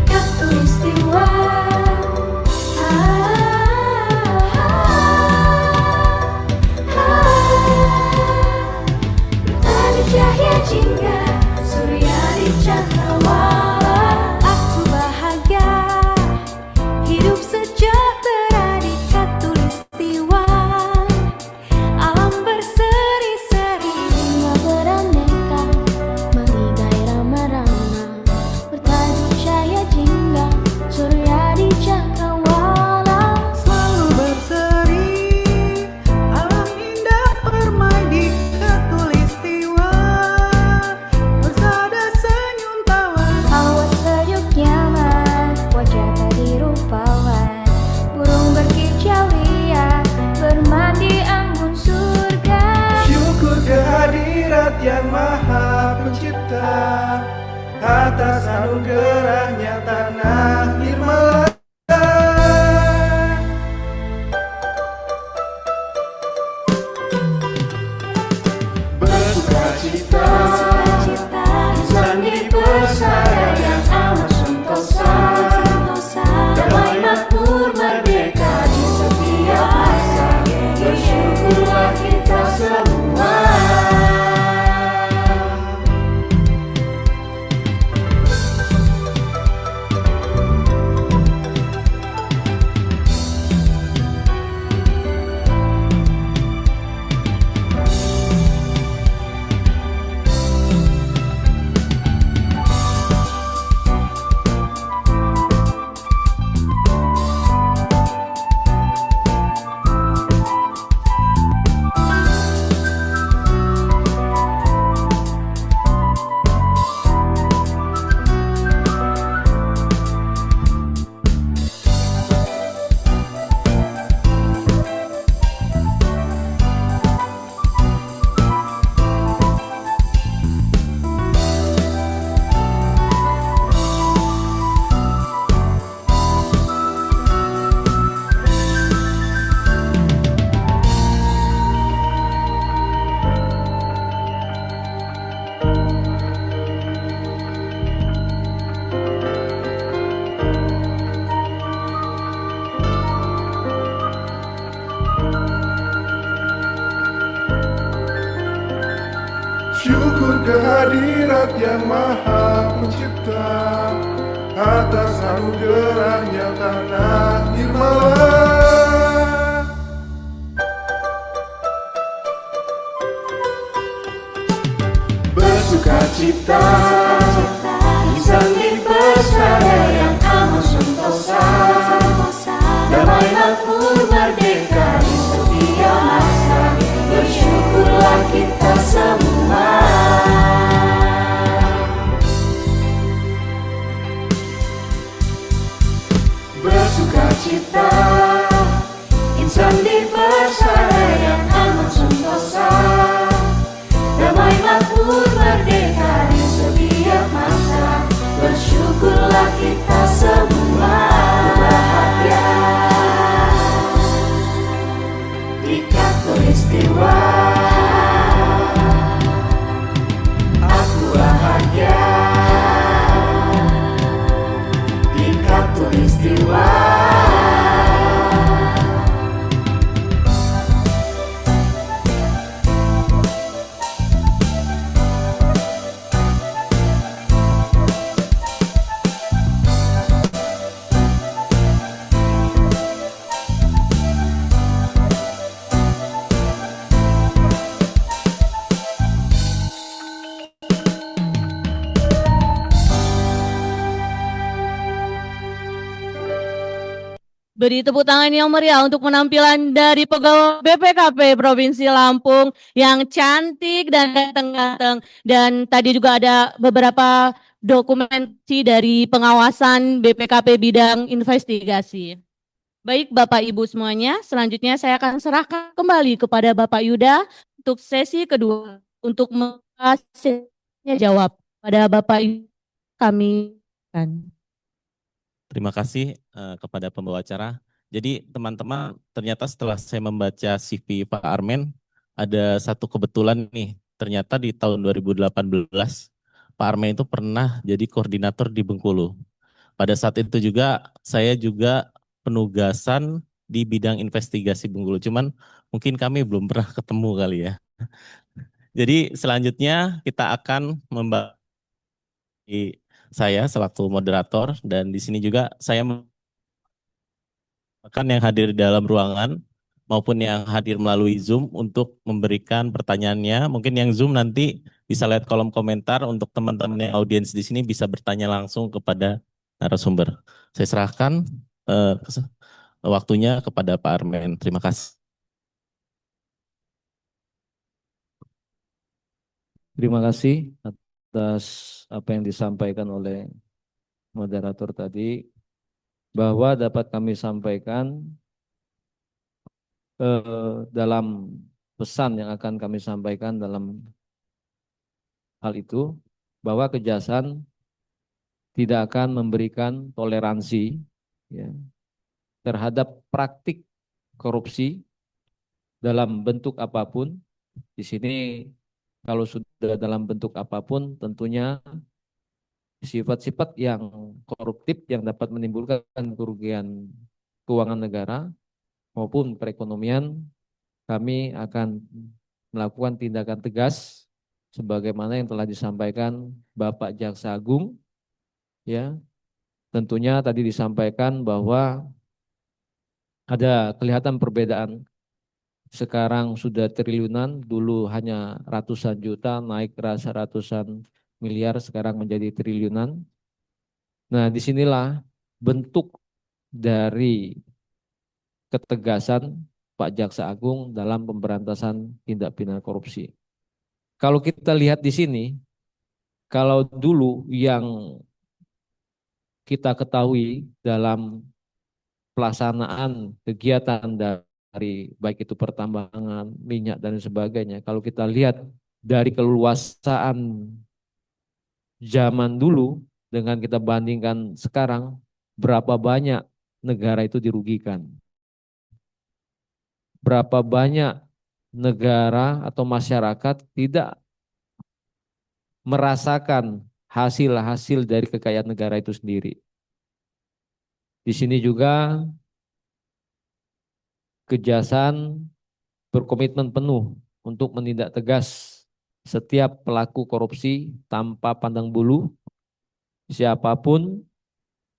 anugerahnya tanah Nirmala. Bersukacita, insan di pesara yang amat sentosa, damai makmur merdeka di setiap masa. Bersyukurlah kita semua. Syukur kehadirat yang maha pencipta atas anugerahnya tanah Nirmala. Bersukacita, insan di pesara yang amat sentosa, damai makmur merdeka di setiap masa. Bersyukurlah kita semua. Bersukacita, insan di pesara yang amat sentosa, damai makmur merdeka di setiap masa. Bersyukurlah kita semua. Bahagia di khatulistiwa, aku bahagia di khatulistiwa. Beri tepuk tangan yang meriah untuk penampilan dari pegawai BPKP Provinsi Lampung yang cantik dan ganteng-ganteng. Dan tadi juga ada beberapa dokumentasi dari pengawasan BPKP bidang investigasi. Baik Bapak Ibu semuanya, selanjutnya saya akan serahkan kembali kepada Bapak Yuda untuk sesi kedua untuk mengasihnya jawab pada Bapak Ibu kami kan. Terima kasih kepada pembawa acara. Jadi teman-teman, ternyata setelah saya membaca CV Pak Armen, ada satu kebetulan nih. Ternyata di tahun 2018, Pak Armen itu pernah jadi koordinator di Bengkulu. Pada saat itu juga, saya juga penugasan di bidang investigasi Bengkulu. Cuman mungkin kami belum pernah ketemu kali ya. Jadi selanjutnya kita akan membahas saya selaku moderator, dan di sini juga saya akan yang hadir di dalam ruangan maupun yang hadir melalui Zoom untuk memberikan pertanyaannya. Mungkin yang Zoom nanti bisa lihat kolom komentar, untuk teman-teman yang audiens di sini bisa bertanya langsung kepada narasumber. Saya serahkan waktunya kepada Pak Armen. Terima kasih. Terima kasih atas apa yang disampaikan oleh moderator tadi, bahwa dapat kami sampaikan dalam pesan yang akan kami sampaikan dalam hal itu, bahwa kejahatan tidak akan memberikan toleransi ya, terhadap praktik korupsi dalam bentuk apapun. Di sini kalau sudah dalam bentuk apapun tentunya sifat-sifat yang koruptif yang dapat menimbulkan kerugian keuangan negara maupun perekonomian, kami akan melakukan tindakan tegas sebagaimana yang telah disampaikan Bapak Jaksa Agung ya. Tentunya tadi disampaikan bahwa ada kelihatan perbedaan. Sekarang sudah triliunan, dulu hanya ratusan juta, naik rasa ratusan miliar, sekarang menjadi triliunan. Nah, disinilah bentuk dari ketegasan Pak Jaksa Agung dalam pemberantasan tindak pidana korupsi. Kalau kita lihat di sini, kalau dulu yang kita ketahui dalam pelaksanaan kegiatan dari baik itu pertambangan, minyak dan sebagainya. Kalau kita lihat dari keluasaan zaman dulu dengan kita bandingkan sekarang, berapa banyak negara itu dirugikan. Berapa banyak negara atau masyarakat tidak merasakan hasil-hasil dari kekayaan negara itu sendiri. Di sini juga Kejaksaan berkomitmen penuh untuk menindak tegas setiap pelaku korupsi tanpa pandang bulu. Siapapun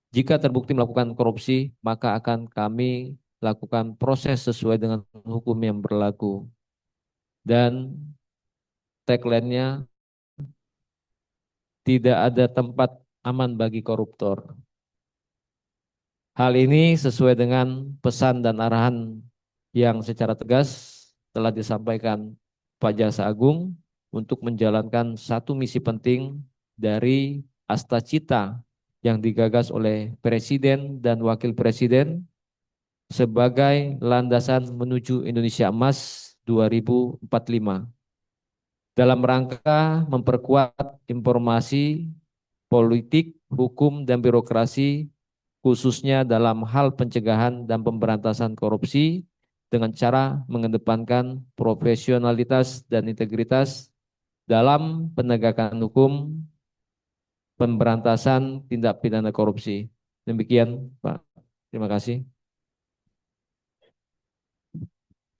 jika terbukti melakukan korupsi, maka akan kami lakukan proses sesuai dengan hukum yang berlaku. Dan tagline-nya, tidak ada tempat aman bagi koruptor. Hal ini sesuai dengan pesan dan arahan yang secara tegas telah disampaikan Pak Jaksa Agung untuk menjalankan satu misi penting dari Astacita yang digagas oleh Presiden dan Wakil Presiden sebagai landasan menuju Indonesia Emas 2045 dalam rangka memperkuat informasi, politik, hukum, dan birokrasi khususnya dalam hal pencegahan dan pemberantasan korupsi dengan cara mengedepankan profesionalitas dan integritas dalam penegakan hukum pemberantasan tindak pidana korupsi. Demikian, Pak. Terima kasih.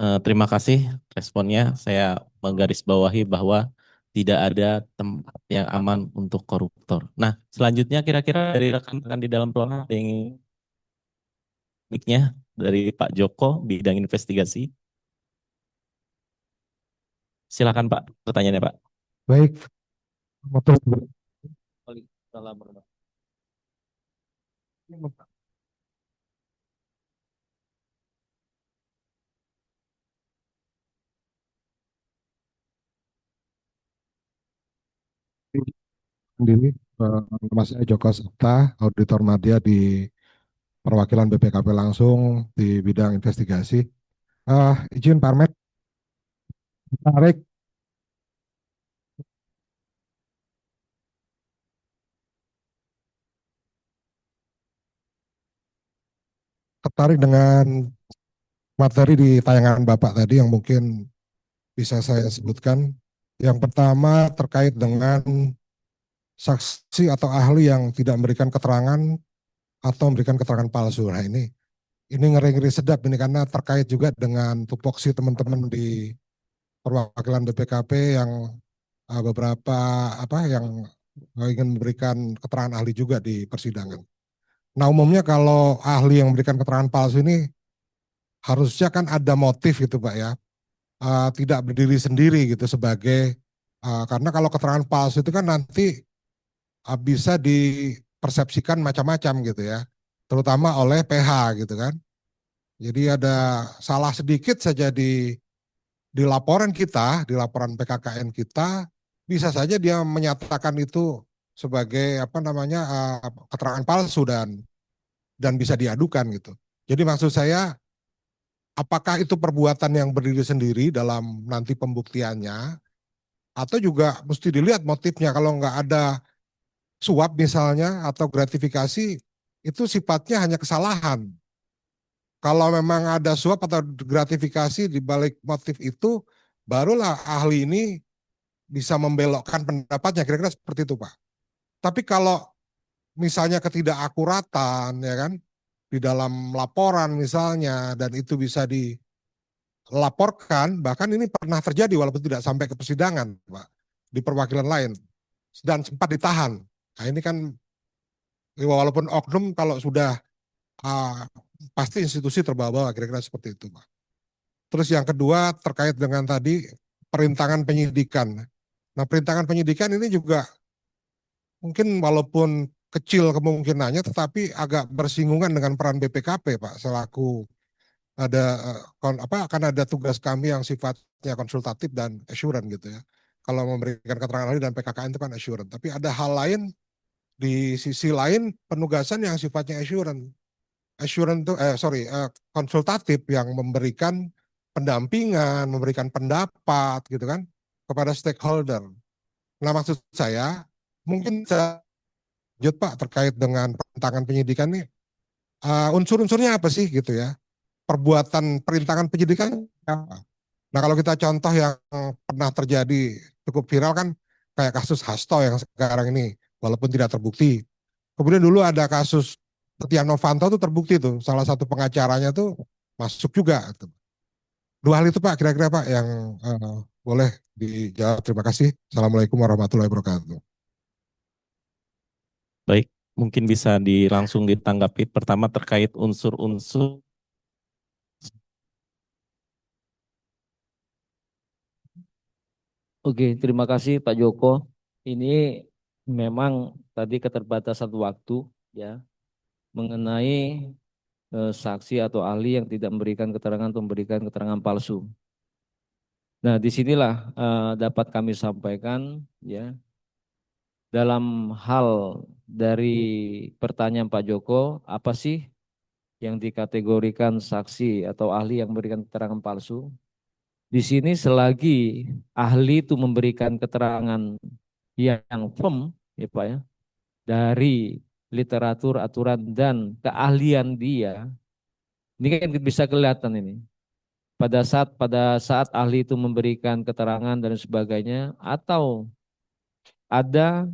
Terima kasih responnya. Saya menggarisbawahi bahwa tidak ada tempat yang aman untuk koruptor. Nah, selanjutnya kira-kira dari rekan-rekan di dalam pelana ada yang mic-nya dari Pak Joko bidang investigasi. Silakan Pak, pertanyaannya Pak. Baik, sendiri, nama saya Joko Sabta, auditor media di perwakilan BPKP langsung di bidang investigasi. Izin Parmet, tertarik dengan materi di tayangan Bapak tadi yang mungkin bisa saya sebutkan. Yang pertama terkait dengan saksi atau ahli yang tidak memberikan keterangan atau memberikan keterangan palsu. Nah ini ngeri-ngeri sedap ini karena terkait juga dengan tupoksi teman-teman di perwakilan BPKP yang beberapa yang ingin memberikan keterangan ahli juga di persidangan. Nah umumnya kalau ahli yang memberikan keterangan palsu ini harusnya kan ada motif gitu Pak ya, tidak berdiri sendiri gitu sebagai, karena kalau keterangan palsu itu kan nanti bisa dipersepsikan macam-macam gitu ya, terutama oleh PH gitu kan. Jadi ada salah sedikit saja di laporan kita, di laporan PKKN kita, bisa saja dia menyatakan itu sebagai keterangan palsu dan bisa diadukan gitu. Jadi maksud saya, apakah itu perbuatan yang berdiri sendiri dalam nanti pembuktiannya, atau juga mesti dilihat motifnya. Kalau nggak ada suap misalnya atau gratifikasi itu sifatnya hanya kesalahan. Kalau memang ada suap atau gratifikasi di balik motif itu, barulah ahli ini bisa membelokkan pendapatnya, kira-kira seperti itu, Pak. Tapi kalau misalnya ketidakakuratan, ya kan, di dalam laporan misalnya, dan itu bisa dilaporkan, bahkan ini pernah terjadi walaupun tidak sampai ke persidangan, Pak, di perwakilan lain, dan sempat ditahan. Nah ini kan, walaupun oknum kalau sudah pasti institusi terbawa-bawa, kira-kira seperti itu, Pak. Terus yang kedua terkait dengan tadi perintangan penyidikan. Nah, perintangan penyidikan ini juga mungkin walaupun kecil kemungkinannya, tetapi agak bersinggungan dengan peran BPKP, Pak, selaku ada akan ada tugas kami yang sifatnya konsultatif dan assurance gitu ya. Kalau memberikan keterangan ahli dan PKKN itu kan assurance. Tapi ada hal lain di sisi lain penugasan yang sifatnya assurance. Assurance itu konsultatif yang memberikan pendampingan, memberikan pendapat gitu kan kepada stakeholder. Nah, maksud saya mungkin saya lanjut Pak terkait dengan perintangan penyidikan nih, unsur-unsurnya apa sih gitu ya? Perbuatan perintangan penyidikan apa? Nah, kalau kita contoh yang pernah terjadi cukup viral kan kayak kasus Hasto yang sekarang ini walaupun tidak terbukti. Kemudian dulu ada kasus Setia Novanto tuh terbukti tuh salah satu pengacaranya tuh masuk juga. Dua hal itu Pak kira-kira Pak yang boleh dijawab. Terima kasih. Assalamualaikum warahmatullahi wabarakatuh. Baik, mungkin bisa langsung ditanggapi. Pertama terkait unsur-unsur. Oke, terima kasih Pak Joko. Ini memang tadi keterbatasan waktu ya mengenai saksi atau ahli yang tidak memberikan keterangan atau memberikan keterangan palsu. Nah, disinilah dapat kami sampaikan ya dalam hal dari pertanyaan Pak Joko, apa sih yang dikategorikan saksi atau ahli yang memberikan keterangan palsu? Di sini selagi ahli itu memberikan keterangan yang firm, ya Pak ya, dari literatur, aturan dan keahlian dia, ini kan bisa kelihatan ini. Pada saat ahli itu memberikan keterangan dan sebagainya, atau ada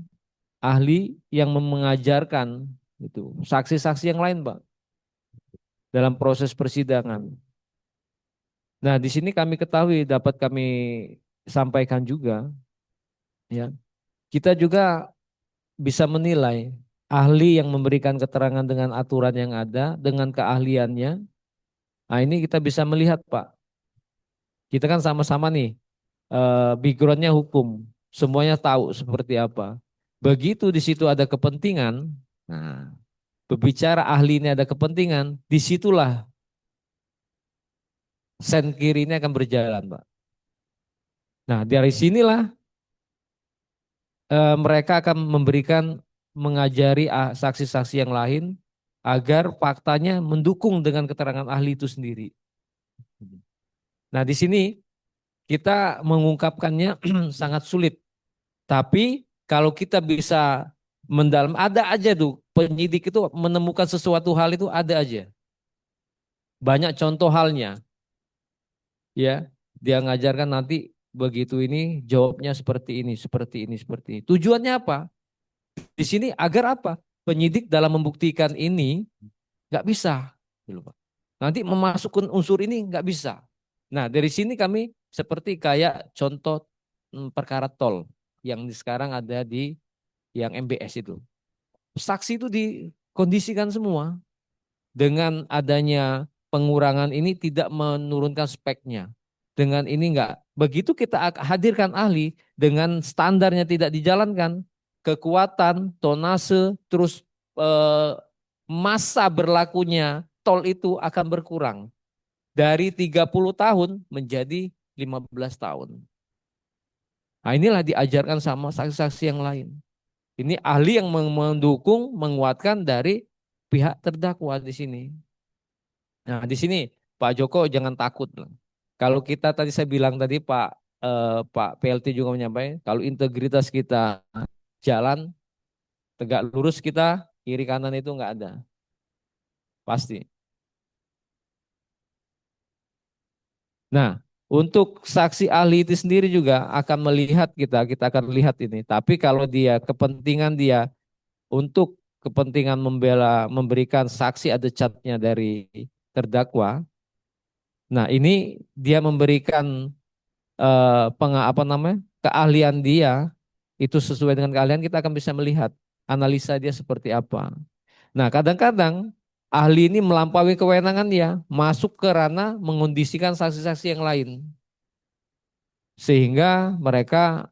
ahli yang mengajarkan itu saksi-saksi yang lain, Pak, dalam proses persidangan. Nah, di sini kami ketahui dapat kami sampaikan juga, ya. Kita juga bisa menilai ahli yang memberikan keterangan dengan aturan yang ada, dengan keahliannya. Nah, ini kita bisa melihat, Pak. Kita kan sama-sama nih, backgroundnya hukum, semuanya tahu seperti apa. Begitu di situ ada kepentingan, nah, berbicara ahli ini ada kepentingan, disitulah sen kiri ini akan berjalan, Pak. Nah, dari sinilah mereka akan mengajari saksi-saksi yang lain agar faktanya mendukung dengan keterangan ahli itu sendiri. Nah, di sini kita mengungkapkannya sangat sulit. Tapi kalau kita bisa mendalam, ada aja tuh penyidik itu menemukan sesuatu hal itu ada aja. Banyak contoh halnya. Ya, dia ngajarkan nanti begitu ini jawabnya seperti ini, seperti ini, seperti ini. Tujuannya apa? Di sini agar apa? Penyidik dalam membuktikan ini nggak bisa, gitu, Pak. Nanti memasukkan unsur ini nggak bisa. Nah, dari sini kami seperti kayak contoh perkara tol yang sekarang ada di yang MBS itu. Saksi itu dikondisikan semua dengan adanya pengurangan ini tidak menurunkan speknya. Dengan ini enggak. Begitu kita hadirkan ahli dengan standarnya tidak dijalankan, kekuatan, tonase, terus masa berlakunya tol itu akan berkurang. Dari 30 tahun menjadi 15 tahun. Nah, inilah diajarkan sama saksi-saksi yang lain. Ini ahli yang mendukung, menguatkan dari pihak terdakwa di sini. Nah, di sini Pak Joko jangan takut. Kalau kita tadi saya bilang tadi Pak PLT juga menyampaikan kalau integritas kita jalan, Tegak lurus kita, kiri kanan itu nggak ada. Pasti. Nah, untuk saksi ahli itu sendiri juga akan melihat kita akan lihat ini. Tapi kalau dia kepentingan dia untuk kepentingan memberikan saksi ada catnya dari terdakwa. Nah, ini dia memberikan apa namanya? Keahlian dia itu sesuai dengan keahlian, kita akan bisa melihat analisa dia seperti apa. Nah, kadang-kadang ahli ini melampaui kewenangan dia, masuk ke ranah mengondisikan saksi-saksi yang lain. Sehingga mereka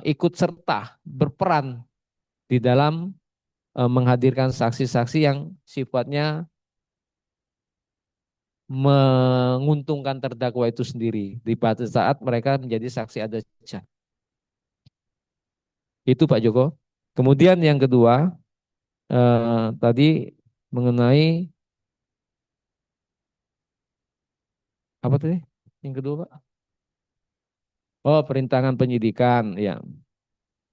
ikut serta berperan di dalam menghadirkan saksi-saksi yang sifatnya menguntungkan terdakwa itu sendiri di pada saat mereka menjadi saksi ada jejak. Itu Pak Joko. Kemudian yang kedua tadi mengenai apa tadi? Yang kedua Pak? Oh, perintangan penyidikan ya.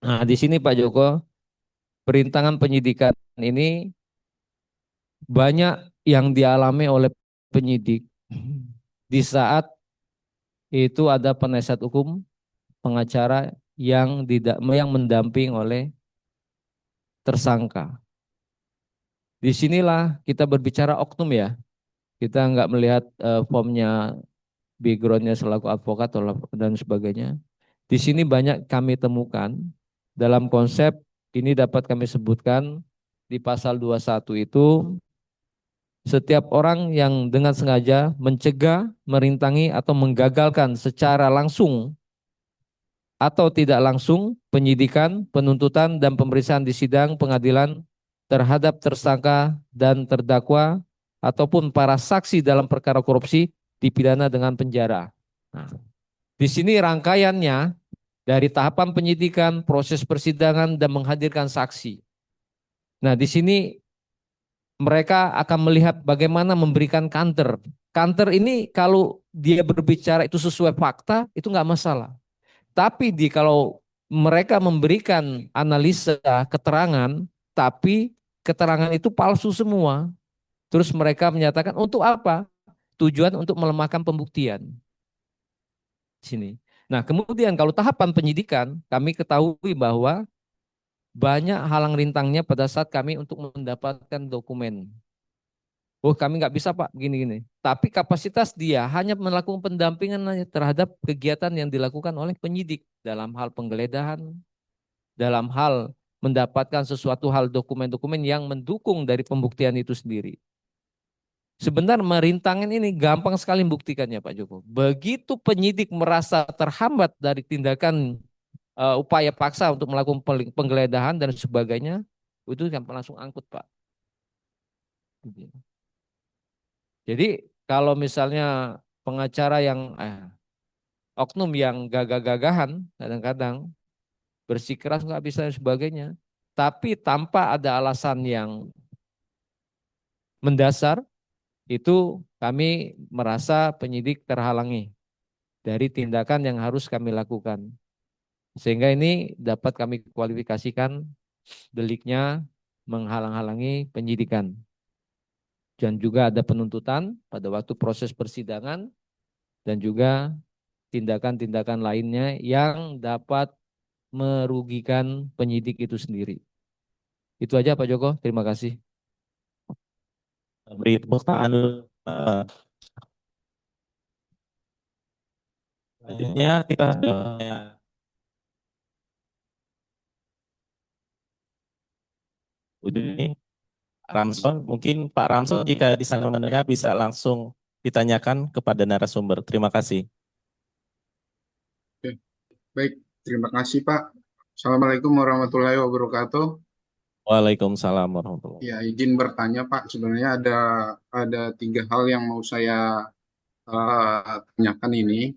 Nah, di sini Pak Joko, perintangan penyidikan ini banyak yang dialami oleh penyidik di saat itu ada penasihat hukum, pengacara yang mendamping oleh tersangka. Disinilah kita berbicara oknum ya. Kita nggak melihat formnya, backgroundnya selaku advokat dan sebagainya. Di sini banyak kami temukan dalam konsep ini dapat kami sebutkan di pasal 21 itu setiap orang yang dengan sengaja mencegah, merintangi atau menggagalkan secara langsung atau tidak langsung penyidikan, penuntutan dan pemeriksaan di sidang pengadilan terhadap tersangka dan terdakwa ataupun para saksi dalam perkara korupsi dipidana dengan penjara. Nah, di sini rangkaiannya dari tahapan penyidikan, proses persidangan dan menghadirkan saksi. Nah, di sini mereka akan melihat bagaimana memberikan counter. Counter ini kalau dia berbicara itu sesuai fakta, itu nggak masalah. Tapi kalau mereka memberikan analisa keterangan, tapi keterangan itu palsu semua. Terus mereka menyatakan untuk apa? Tujuan untuk melemahkan pembuktian. Sini. Nah, kemudian kalau tahapan penyidikan, kami ketahui bahwa banyak halang rintangnya pada saat kami untuk mendapatkan dokumen. Oh, kami nggak bisa Pak, gini-gini. Tapi kapasitas dia hanya melakukan pendampingan terhadap kegiatan yang dilakukan oleh penyidik dalam hal penggeledahan, dalam hal mendapatkan sesuatu hal dokumen-dokumen yang mendukung dari pembuktian itu sendiri. Sebenarnya merintangin ini gampang sekali membuktikannya Pak Joko. Begitu penyidik merasa terhambat dari tindakan upaya paksa untuk melakukan penggeledahan dan sebagainya, itu kan langsung angkut Pak. Jadi kalau misalnya pengacara yang oknum yang gagah-gagahan kadang-kadang bersikeras nggak bisa dan sebagainya, tapi tanpa ada alasan yang mendasar, itu kami merasa penyidik terhalangi dari tindakan yang harus kami lakukan. Sehingga ini dapat kami kualifikasikan deliknya menghalang-halangi penyidikan. Dan juga ada penuntutan pada waktu proses persidangan dan juga tindakan-tindakan lainnya yang dapat merugikan penyidik itu sendiri. Itu aja Pak Joko, terima kasih. Beri tepuk tangan dulu. Selanjutnya kita udah ini Ramson, mungkin Pak Ramson jika di sana mendengar bisa langsung ditanyakan kepada narasumber. Terima kasih. Oke, baik, terima kasih Pak. Assalamualaikum warahmatullahi wabarakatuh. Waalaikumsalam warahmatullahi wabarakatuh. Ya, izin bertanya Pak. Sebenarnya ada 3 hal yang mau saya tanyakan ini.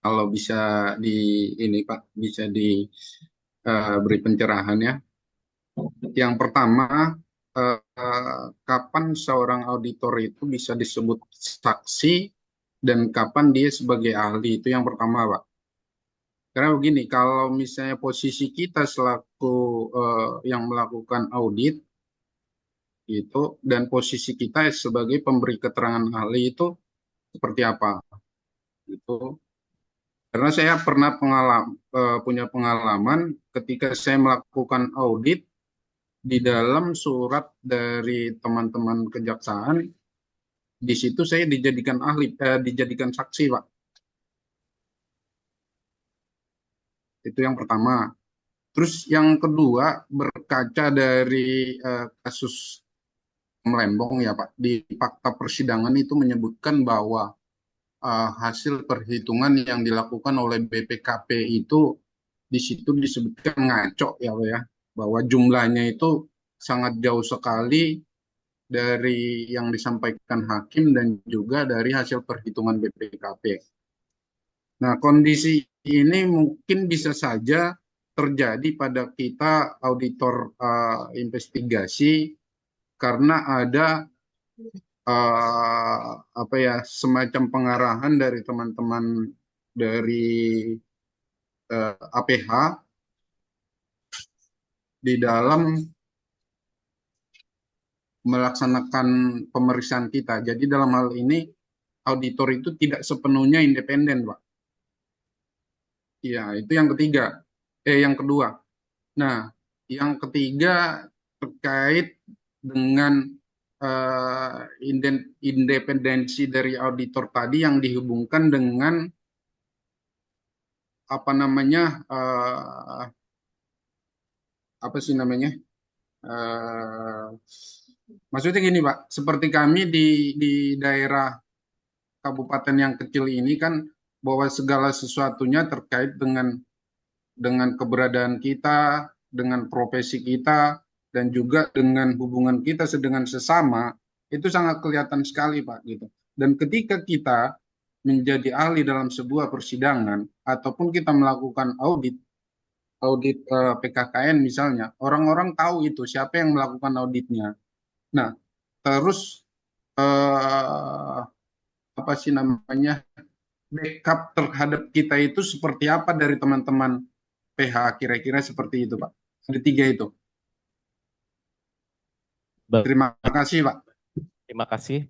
Kalau bisa ini Pak, bisa diberi pencerahan ya. Yang pertama, kapan seorang auditor itu bisa disebut saksi dan kapan dia sebagai ahli, itu yang pertama Pak. Karena begini, kalau misalnya posisi kita selaku yang melakukan audit itu dan posisi kita sebagai pemberi keterangan ahli itu seperti apa gitu. Karena saya pernah punya pengalaman ketika saya melakukan audit di dalam surat dari teman-teman kejaksaan, di situ saya dijadikan ahli, dijadikan saksi, Pak. Itu yang pertama. Terus yang kedua, berkaca dari kasus Melembong ya Pak, di fakta persidangan itu menyebutkan bahwa hasil perhitungan yang dilakukan oleh BPKP itu di situ disebutkan ngaco ya Pak ya, bahwa jumlahnya itu sangat jauh sekali dari yang disampaikan hakim dan juga dari hasil perhitungan BPKP. Nah, kondisi ini mungkin bisa saja terjadi pada kita auditor investigasi karena ada apa ya, semacam pengarahan dari teman-teman dari APH di dalam melaksanakan pemeriksaan kita. Jadi dalam hal ini auditor itu tidak sepenuhnya independen, Pak. Ya, itu yang ketiga. Yang kedua. Nah, yang ketiga terkait dengan independensi dari auditor tadi yang dihubungkan dengan apa namanya, apa sih namanya? Maksudnya gini Pak, seperti kami di daerah kabupaten yang kecil ini kan, bahwa segala sesuatunya terkait dengan keberadaan kita, dengan profesi kita, dan juga dengan hubungan kita dengan sesama, itu sangat kelihatan sekali Pak gitu. Dan ketika kita menjadi ahli dalam sebuah persidangan ataupun kita melakukan audit PKKN misalnya, orang-orang tahu itu siapa yang melakukan auditnya. Nah, terus apa sih namanya, backup terhadap kita itu seperti apa dari teman-teman PH, kira-kira seperti itu Pak. Ada tiga itu. Terima kasih Pak. Terima kasih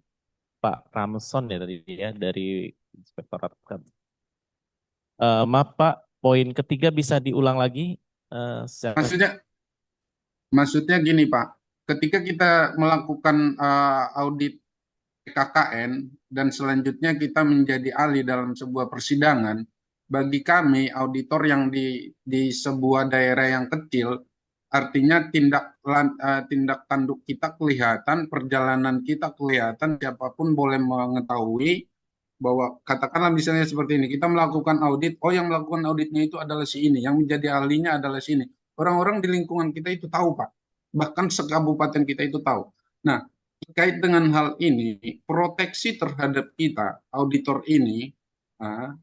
Pak Ramson ya tadi ya dari Inspektorat. Maaf Pak, poin ketiga bisa diulang lagi? Maksudnya gini Pak, ketika kita melakukan audit PKKN dan selanjutnya kita menjadi ahli dalam sebuah persidangan, bagi kami auditor yang di sebuah daerah yang kecil, artinya tindak tanduk kita kelihatan, perjalanan kita kelihatan, siapapun boleh mengetahui bahwa katakanlah misalnya seperti ini, kita melakukan audit, oh yang melakukan auditnya itu adalah si ini, yang menjadi ahlinya adalah si ini. Orang-orang di lingkungan kita itu tahu Pak, bahkan sekabupaten kita itu tahu. Nah, terkait dengan hal ini, proteksi terhadap kita, auditor ini,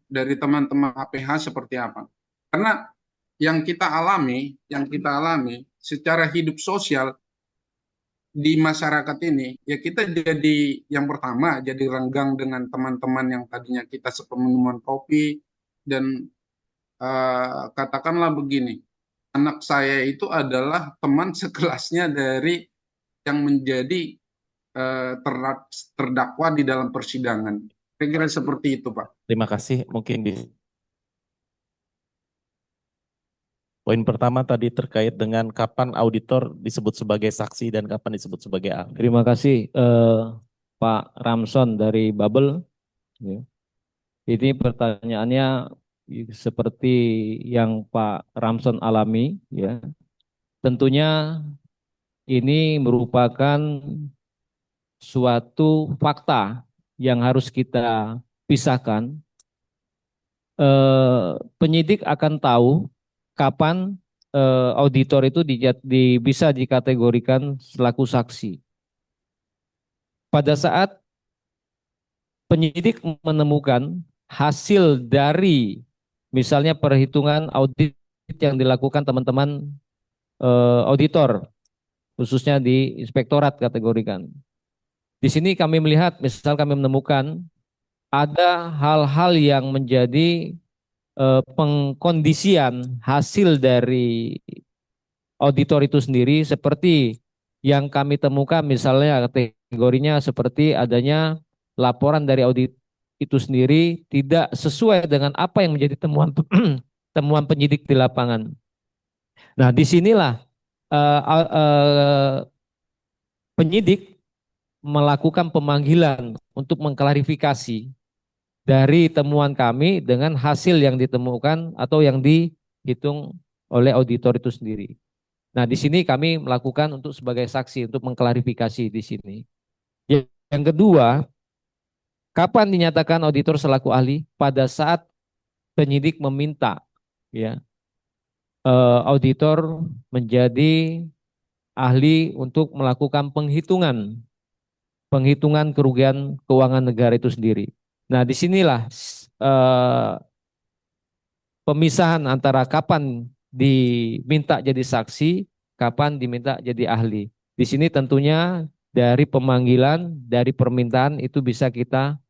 dari teman-teman APH seperti apa? Karena yang kita alami secara hidup sosial di masyarakat ini, ya kita jadi yang pertama jadi renggang dengan teman-teman yang tadinya kita sepenuman kopi, dan katakanlah begini, anak saya itu adalah teman sekelasnya dari yang menjadi terdakwa di dalam persidangan. Kira-kira seperti itu Pak. Terima kasih. Mungkin poin pertama tadi terkait dengan kapan auditor disebut sebagai saksi dan kapan disebut sebagai ahli. Terima kasih Pak Ramson dari Bubble. Ini pertanyaannya seperti yang Pak Ramson alami, ya. Tentunya ini merupakan suatu fakta yang harus kita pisahkan. Penyidik akan tahu kapan auditor itu bisa dikategorikan selaku saksi. Pada saat penyidik menemukan hasil dari misalnya perhitungan audit yang dilakukan teman-teman auditor, khususnya di inspektorat kategorikan. Di sini kami melihat, misal kami menemukan ada hal-hal yang menjadi pengkondisian hasil dari auditor itu sendiri seperti yang kami temukan, misalnya kategorinya seperti adanya laporan dari audit itu sendiri tidak sesuai dengan apa yang menjadi temuan temuan penyidik di lapangan. Nah, disinilah penyidik melakukan pemanggilan untuk mengklarifikasi dari temuan kami dengan hasil yang ditemukan atau yang dihitung oleh auditor itu sendiri. Nah, di sini kami melakukan untuk sebagai saksi untuk mengklarifikasi di sini. Yang kedua, kapan dinyatakan auditor selaku ahli? Pada saat penyidik meminta, ya, auditor menjadi ahli untuk melakukan penghitungan kerugian keuangan negara itu sendiri. Nah, disinilah pemisahan antara kapan diminta jadi saksi, kapan diminta jadi ahli. Di sini tentunya dari pemanggilan, dari permintaan itu bisa kita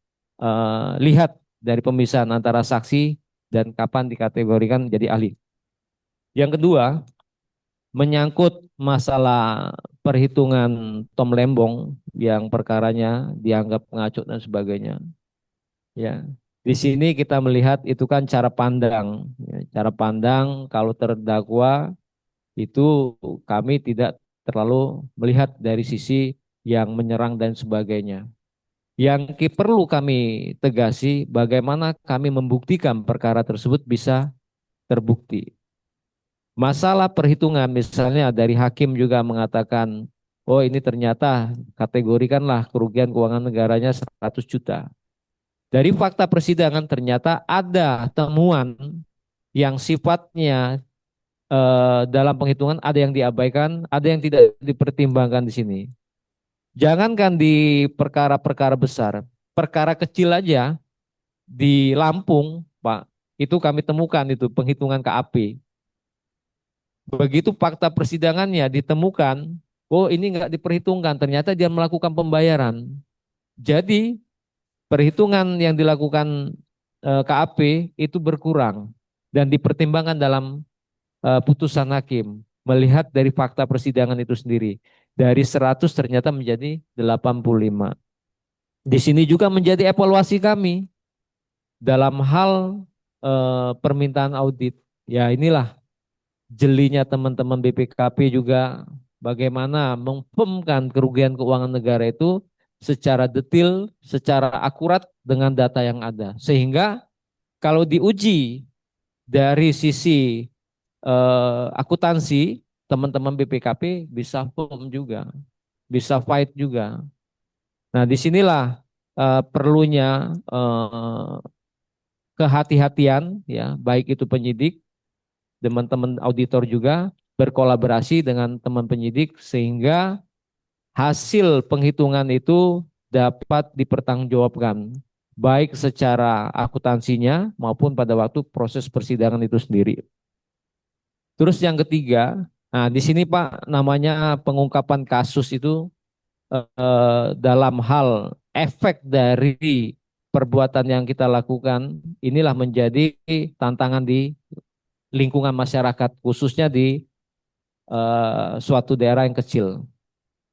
lihat dari pemisahan antara saksi dan kapan dikategorikan jadi ahli. Yang kedua, menyangkut masalah perhitungan Tom Lembong yang perkaranya dianggap ngaco dan sebagainya. Ya, di sini kita melihat itu kan cara pandang. Ya, cara pandang kalau terdakwa itu kami tidak terlalu melihat dari sisi yang menyerang dan sebagainya. Yang perlu kami tegasi bagaimana kami membuktikan perkara tersebut bisa terbukti. Masalah perhitungan misalnya dari hakim juga mengatakan, oh ini ternyata kategorikanlah kerugian keuangan negaranya 100 juta. Dari fakta persidangan ternyata ada temuan yang sifatnya dalam penghitungan ada yang diabaikan, ada yang tidak dipertimbangkan di sini. Jangankan di perkara-perkara besar, perkara kecil aja di Lampung, Pak, itu kami temukan itu penghitungan KAP. Begitu fakta persidangannya ditemukan, oh ini nggak diperhitungkan, ternyata dia melakukan pembayaran. Jadi perhitungan yang dilakukan KAP itu berkurang dan dipertimbangkan dalam putusan hakim melihat dari fakta persidangan itu sendiri. Dari 100 ternyata menjadi 85. Di sini juga menjadi evaluasi kami dalam hal permintaan audit. Ya inilah jelinya teman-teman BPKP juga bagaimana memfirmkan kerugian keuangan negara itu secara detail, secara akurat dengan data yang ada. Sehingga kalau diuji dari sisi akuntansi, teman-teman BPKP bisa firm juga, bisa fight juga. Nah, disinilah perlunya kehati-hatian, ya, baik itu penyidik, teman-teman auditor juga berkolaborasi dengan teman penyidik sehingga hasil penghitungan itu dapat dipertanggungjawabkan baik secara akuntansinya maupun pada waktu proses persidangan itu sendiri. Terus yang ketiga, nah di sini Pak namanya pengungkapan kasus itu dalam hal efek dari perbuatan yang kita lakukan inilah menjadi tantangan di lingkungan masyarakat khususnya di suatu daerah yang kecil.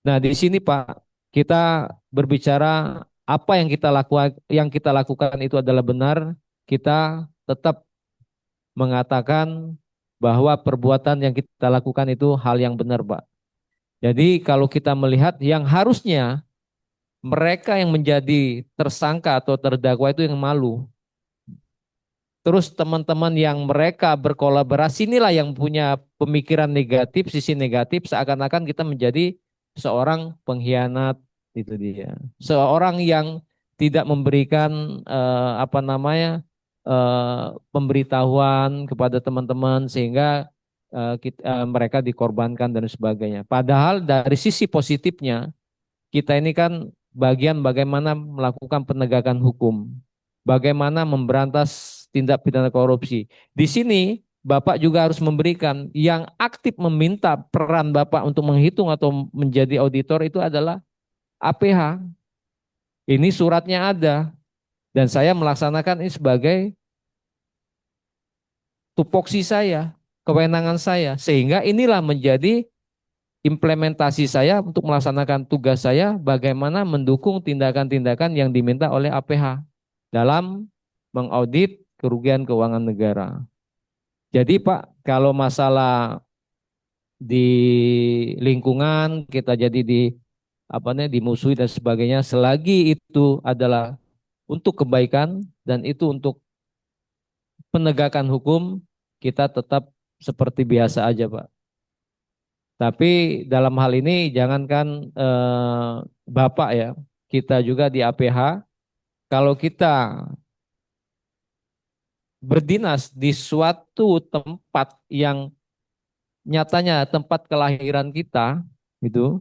Nah, di sini Pak, kita berbicara apa yang kita lakukan itu adalah benar, kita tetap mengatakan bahwa perbuatan yang kita lakukan itu hal yang benar, Pak. Jadi kalau kita melihat yang harusnya mereka yang menjadi tersangka atau terdakwa itu yang malu. Terus teman-teman yang mereka berkolaborasi inilah yang punya pemikiran negatif, sisi negatif, seakan-akan kita menjadi seorang pengkhianat, itu dia. Seorang yang tidak memberikan pemberitahuan kepada teman-teman sehingga mereka dikorbankan dan sebagainya. Padahal dari sisi positifnya kita ini kan bagian bagaimana melakukan penegakan hukum, bagaimana memberantas tindak pidana korupsi. Di sini Bapak juga harus memberikan yang aktif meminta peran Bapak untuk menghitung atau menjadi auditor itu adalah APH. Ini suratnya ada dan saya melaksanakan ini sebagai tupoksi saya, kewenangan saya, sehingga inilah menjadi implementasi saya untuk melaksanakan tugas saya bagaimana mendukung tindakan-tindakan yang diminta oleh APH dalam mengaudit kerugian keuangan negara. Jadi Pak, kalau masalah di lingkungan kita jadi dimusuhi dan sebagainya, selagi itu adalah untuk kebaikan dan itu untuk penegakan hukum, kita tetap seperti biasa aja Pak. Tapi dalam hal ini jangankan Bapak ya, kita juga di APH, kalau kita berdinas di suatu tempat yang nyatanya tempat kelahiran kita, gitu,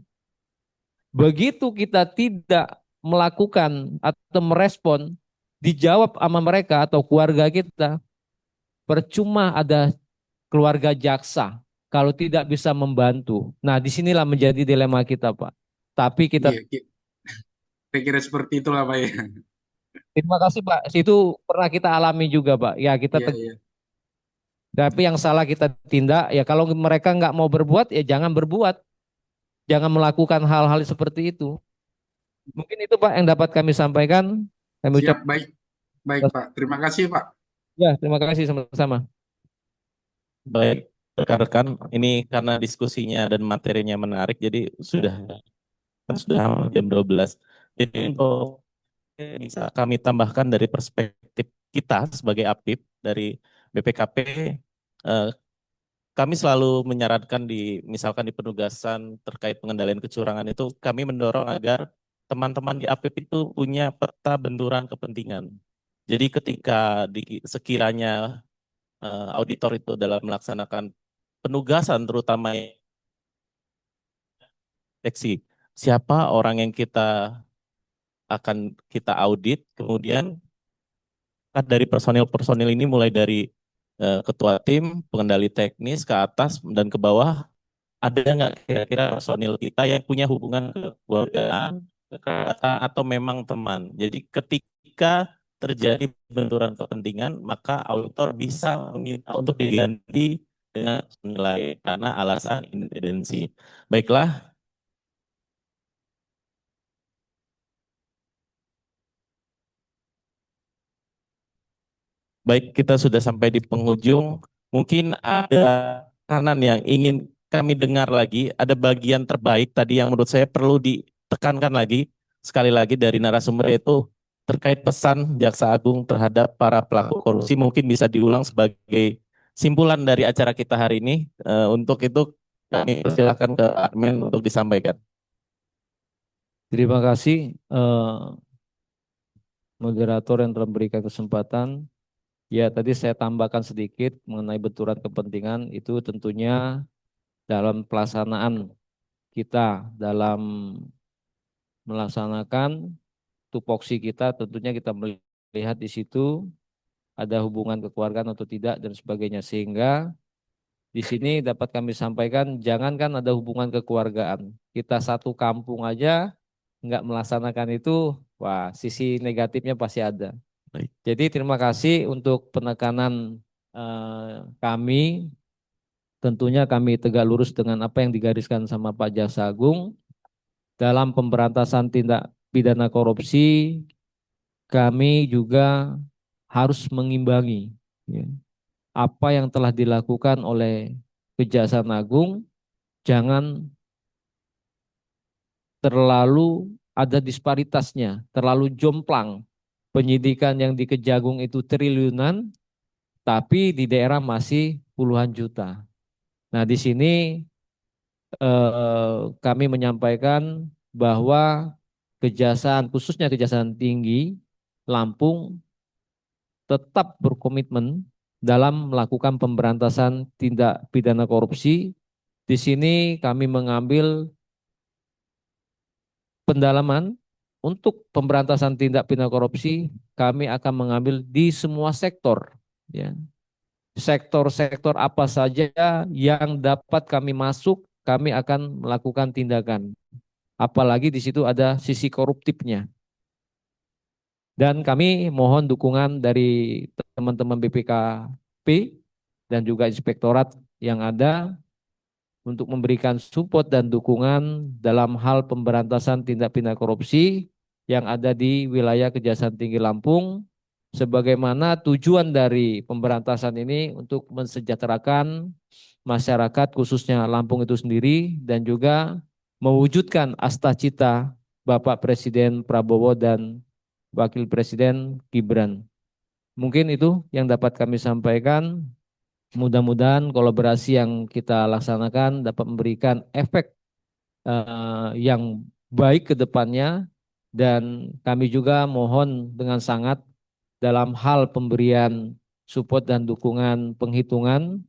begitu kita tidak melakukan atau merespon, dijawab sama mereka atau keluarga kita, percuma ada keluarga jaksa kalau tidak bisa membantu. Nah, disinilah menjadi dilema kita, Pak. Tapi kita Iya, saya kira seperti itulah Pak ya. terima kasih, Pak. Itu pernah kita alami juga, Pak. Ya, kita Iya, iya. tapi yang salah kita tindak. Ya, kalau mereka nggak mau berbuat, ya jangan berbuat, jangan melakukan hal-hal seperti itu. Mungkin itu, Pak, yang dapat kami sampaikan. Kami ucap. Siap, baik. Baik Pak. Terima kasih Pak. Ya, terima kasih sama-sama. Baik, rekan-rekan, ini karena diskusinya dan materinya menarik, jadi sudah jam 12. Jadi untuk bisa kami tambahkan dari perspektif kita sebagai APIP dari BPKP, eh, kami selalu menyarankan misalkan di penugasan terkait pengendalian kecurangan itu, kami mendorong agar teman-teman di APIP itu punya peta benturan kepentingan. Jadi ketika sekiranya auditor itu dalam melaksanakan penugasan terutama deteksi siapa orang yang akan kita audit, kemudian dari personil-personil ini mulai dari ketua tim, pengendali teknis ke atas dan ke bawah, ada nggak kira-kira personil kita yang punya hubungan kekeluargaan, kekerabatan, atau memang teman. Jadi ketika terjadi benturan kepentingan, maka auditor bisa meminta untuk diganti dengan nilai karena alasan independensi. Baiklah, baik, kita sudah sampai di penghujung. Mungkin ada kanan yang ingin kami dengar lagi. Ada bagian terbaik tadi yang menurut saya perlu ditekankan lagi. Sekali lagi dari narasumber yaitu terkait pesan Jaksa Agung terhadap para pelaku korupsi. Mungkin bisa diulang sebagai simpulan dari acara kita hari ini. Untuk itu kami persilakan ke admin untuk disampaikan. Terima kasih moderator yang telah memberikan kesempatan. Ya, tadi saya tambahkan sedikit mengenai benturan kepentingan itu tentunya dalam pelaksanaan kita dalam melaksanakan tupoksi kita tentunya kita melihat di situ ada hubungan kekeluargaan atau tidak dan sebagainya, sehingga di sini dapat kami sampaikan jangankan ada hubungan kekeluargaan, kita satu kampung aja nggak melaksanakan itu, wah sisi negatifnya pasti ada. Baik. Jadi terima kasih untuk penekanan kami. Tentunya kami tegak lurus dengan apa yang digariskan sama Pak Jaksa Agung. Dalam pemberantasan tindak pidana korupsi, kami juga harus mengimbangi ya, apa yang telah dilakukan oleh Kejaksaan Agung, jangan terlalu ada disparitasnya, terlalu jomplang. Penyidikan yang di Kejagung itu triliunan, tapi di daerah masih puluhan juta. Nah, di sini kami menyampaikan bahwa Kejaksaan, khususnya Kejaksaan Tinggi Lampung, tetap berkomitmen dalam melakukan pemberantasan tindak pidana korupsi. Di sini kami mengambil pendalaman untuk pemberantasan tindak pidana korupsi, kami akan mengambil di semua sektor, ya. Sektor-sektor apa saja yang dapat kami masuk, kami akan melakukan tindakan. Apalagi di situ ada sisi koruptifnya. Dan kami mohon dukungan dari teman-teman BPKP dan juga inspektorat yang ada untuk memberikan support dan dukungan dalam hal pemberantasan tindak pidana korupsi yang ada di wilayah Kejaksaan Tinggi Lampung, sebagaimana tujuan dari pemberantasan ini untuk mensejahterakan masyarakat khususnya Lampung itu sendiri dan juga mewujudkan asta-cita Bapak Presiden Prabowo dan Wakil Presiden Gibran. Mungkin itu yang dapat kami sampaikan. Mudah-mudahan kolaborasi yang kita laksanakan dapat memberikan efek yang baik ke depannya, dan kami juga mohon dengan sangat dalam hal pemberian support dan dukungan penghitungan,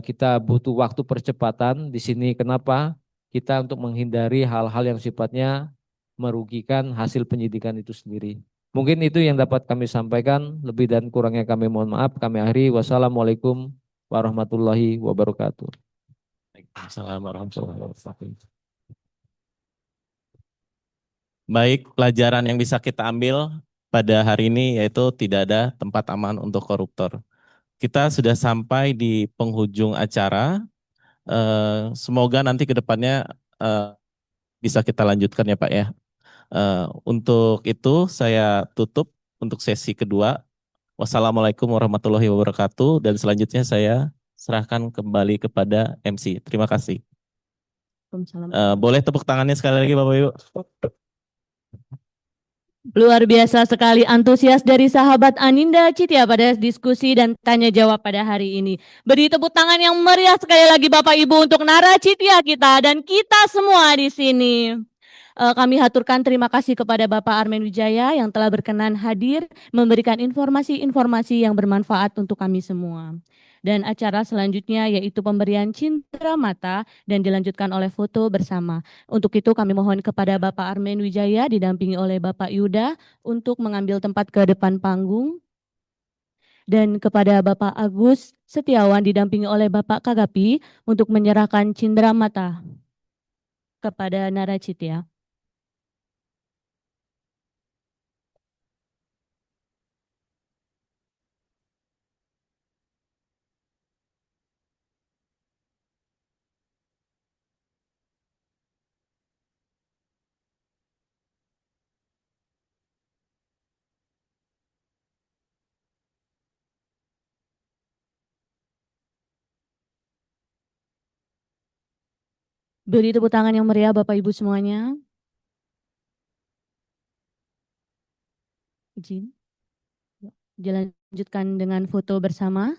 kita butuh waktu percepatan di sini. Kenapa? Kita untuk menghindari hal-hal yang sifatnya merugikan hasil penyidikan itu sendiri. Mungkin itu yang dapat kami sampaikan, lebih dan kurangnya kami mohon maaf. Kami akhiri, wassalamualaikum warahmatullahi wabarakatuh. Assalamualaikum warahmatullahi wabarakatuh. Baik, pelajaran yang bisa kita ambil pada hari ini yaitu tidak ada tempat aman untuk koruptor. Kita sudah sampai di penghujung acara. Semoga nanti ke depannya bisa kita lanjutkan ya Pak ya. Untuk itu saya tutup untuk sesi kedua. Wassalamualaikum warahmatullahi wabarakatuh, dan selanjutnya saya serahkan kembali kepada MC. Terima kasih. Boleh tepuk tangannya sekali lagi Bapak Ibu. Luar biasa sekali antusias dari sahabat Aninda Citya pada diskusi dan tanya jawab pada hari ini. Beri tepuk tangan yang meriah sekali lagi Bapak Ibu untuk Nara Citya kita dan kita semua di sini. Kami haturkan terima kasih kepada Bapak Armen Wijaya yang telah berkenan hadir memberikan informasi-informasi yang bermanfaat untuk kami semua. Dan acara selanjutnya yaitu pemberian cindera mata dan dilanjutkan oleh foto bersama. Untuk itu kami mohon kepada Bapak Armen Wijaya didampingi oleh Bapak Yuda untuk mengambil tempat ke depan panggung. Dan kepada Bapak Agus Setiawan didampingi oleh Bapak Kagapi untuk menyerahkan cindera mata kepada Nara Citya. Beri tepuk tangan yang meriah Bapak Ibu semuanya. Izin. Dilanjutkan dengan foto bersama.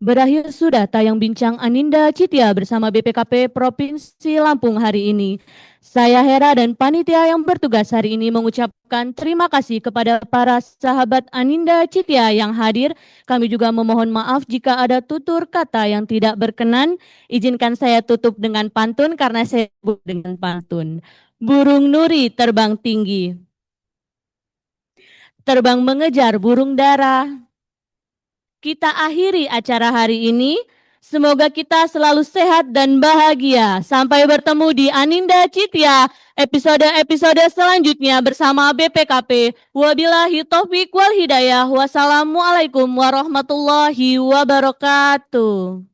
Berakhir sudah tayang bincang Aninda Citya bersama BPKP Provinsi Lampung hari ini. Saya Hera dan panitia yang bertugas hari ini mengucapkan terima kasih kepada para sahabat Aninda Citya yang hadir. Kami juga memohon maaf jika ada tutur kata yang tidak berkenan. Izinkan saya tutup dengan pantun karena saya sibuk dengan pantun. Burung nuri terbang tinggi, terbang mengejar burung dara. Kita akhiri acara hari ini. Semoga kita selalu sehat dan bahagia. Sampai bertemu di Aninda Citya episode-episode selanjutnya bersama BPKP. Wabillahi taufik wal hidayah. Wassalamualaikum warahmatullahi wabarakatuh.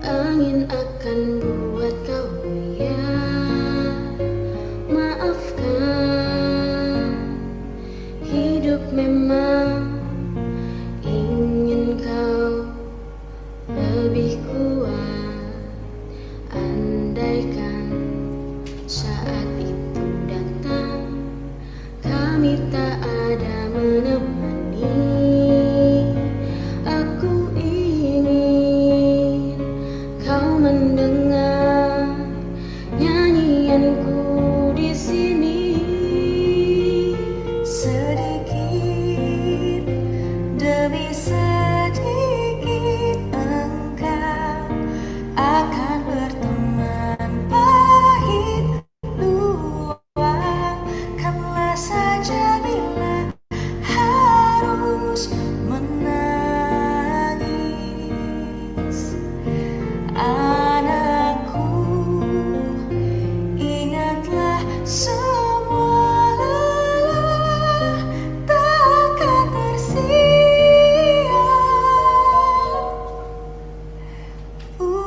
Angin akan buat kau goyah. Maafkan, hidup memang ingin kau lebih kuat. Andaikan saat itu datang, kami tak ada menemani. Aku ingin kau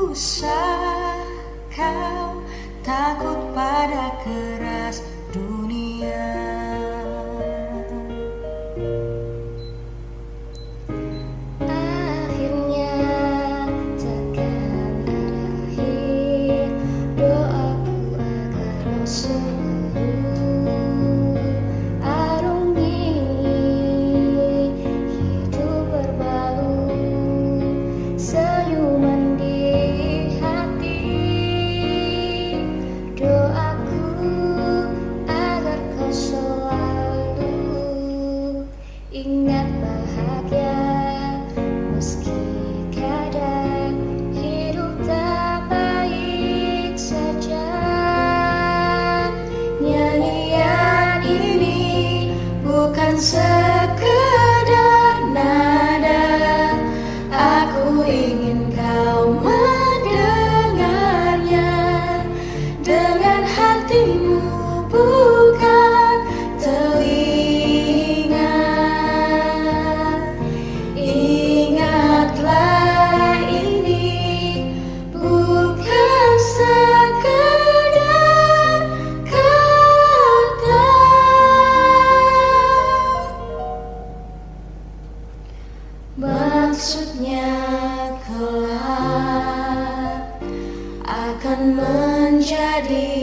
susah, kau takut pada keras dunia. Akhirnya takkan berakhir doaku agar kau selalu arungi hidup berbalut senyuman di hati. Doaku agar kau selalu ingat bahagia meski kadang hidup tak baik saja. Nyanyian ini bukan sekedar nada, aku ingin kau mendengarnya dengan hatimu bukan telinga. Ingatlah ini bukan sekedar kata. Maksudnya kelak akan menjadi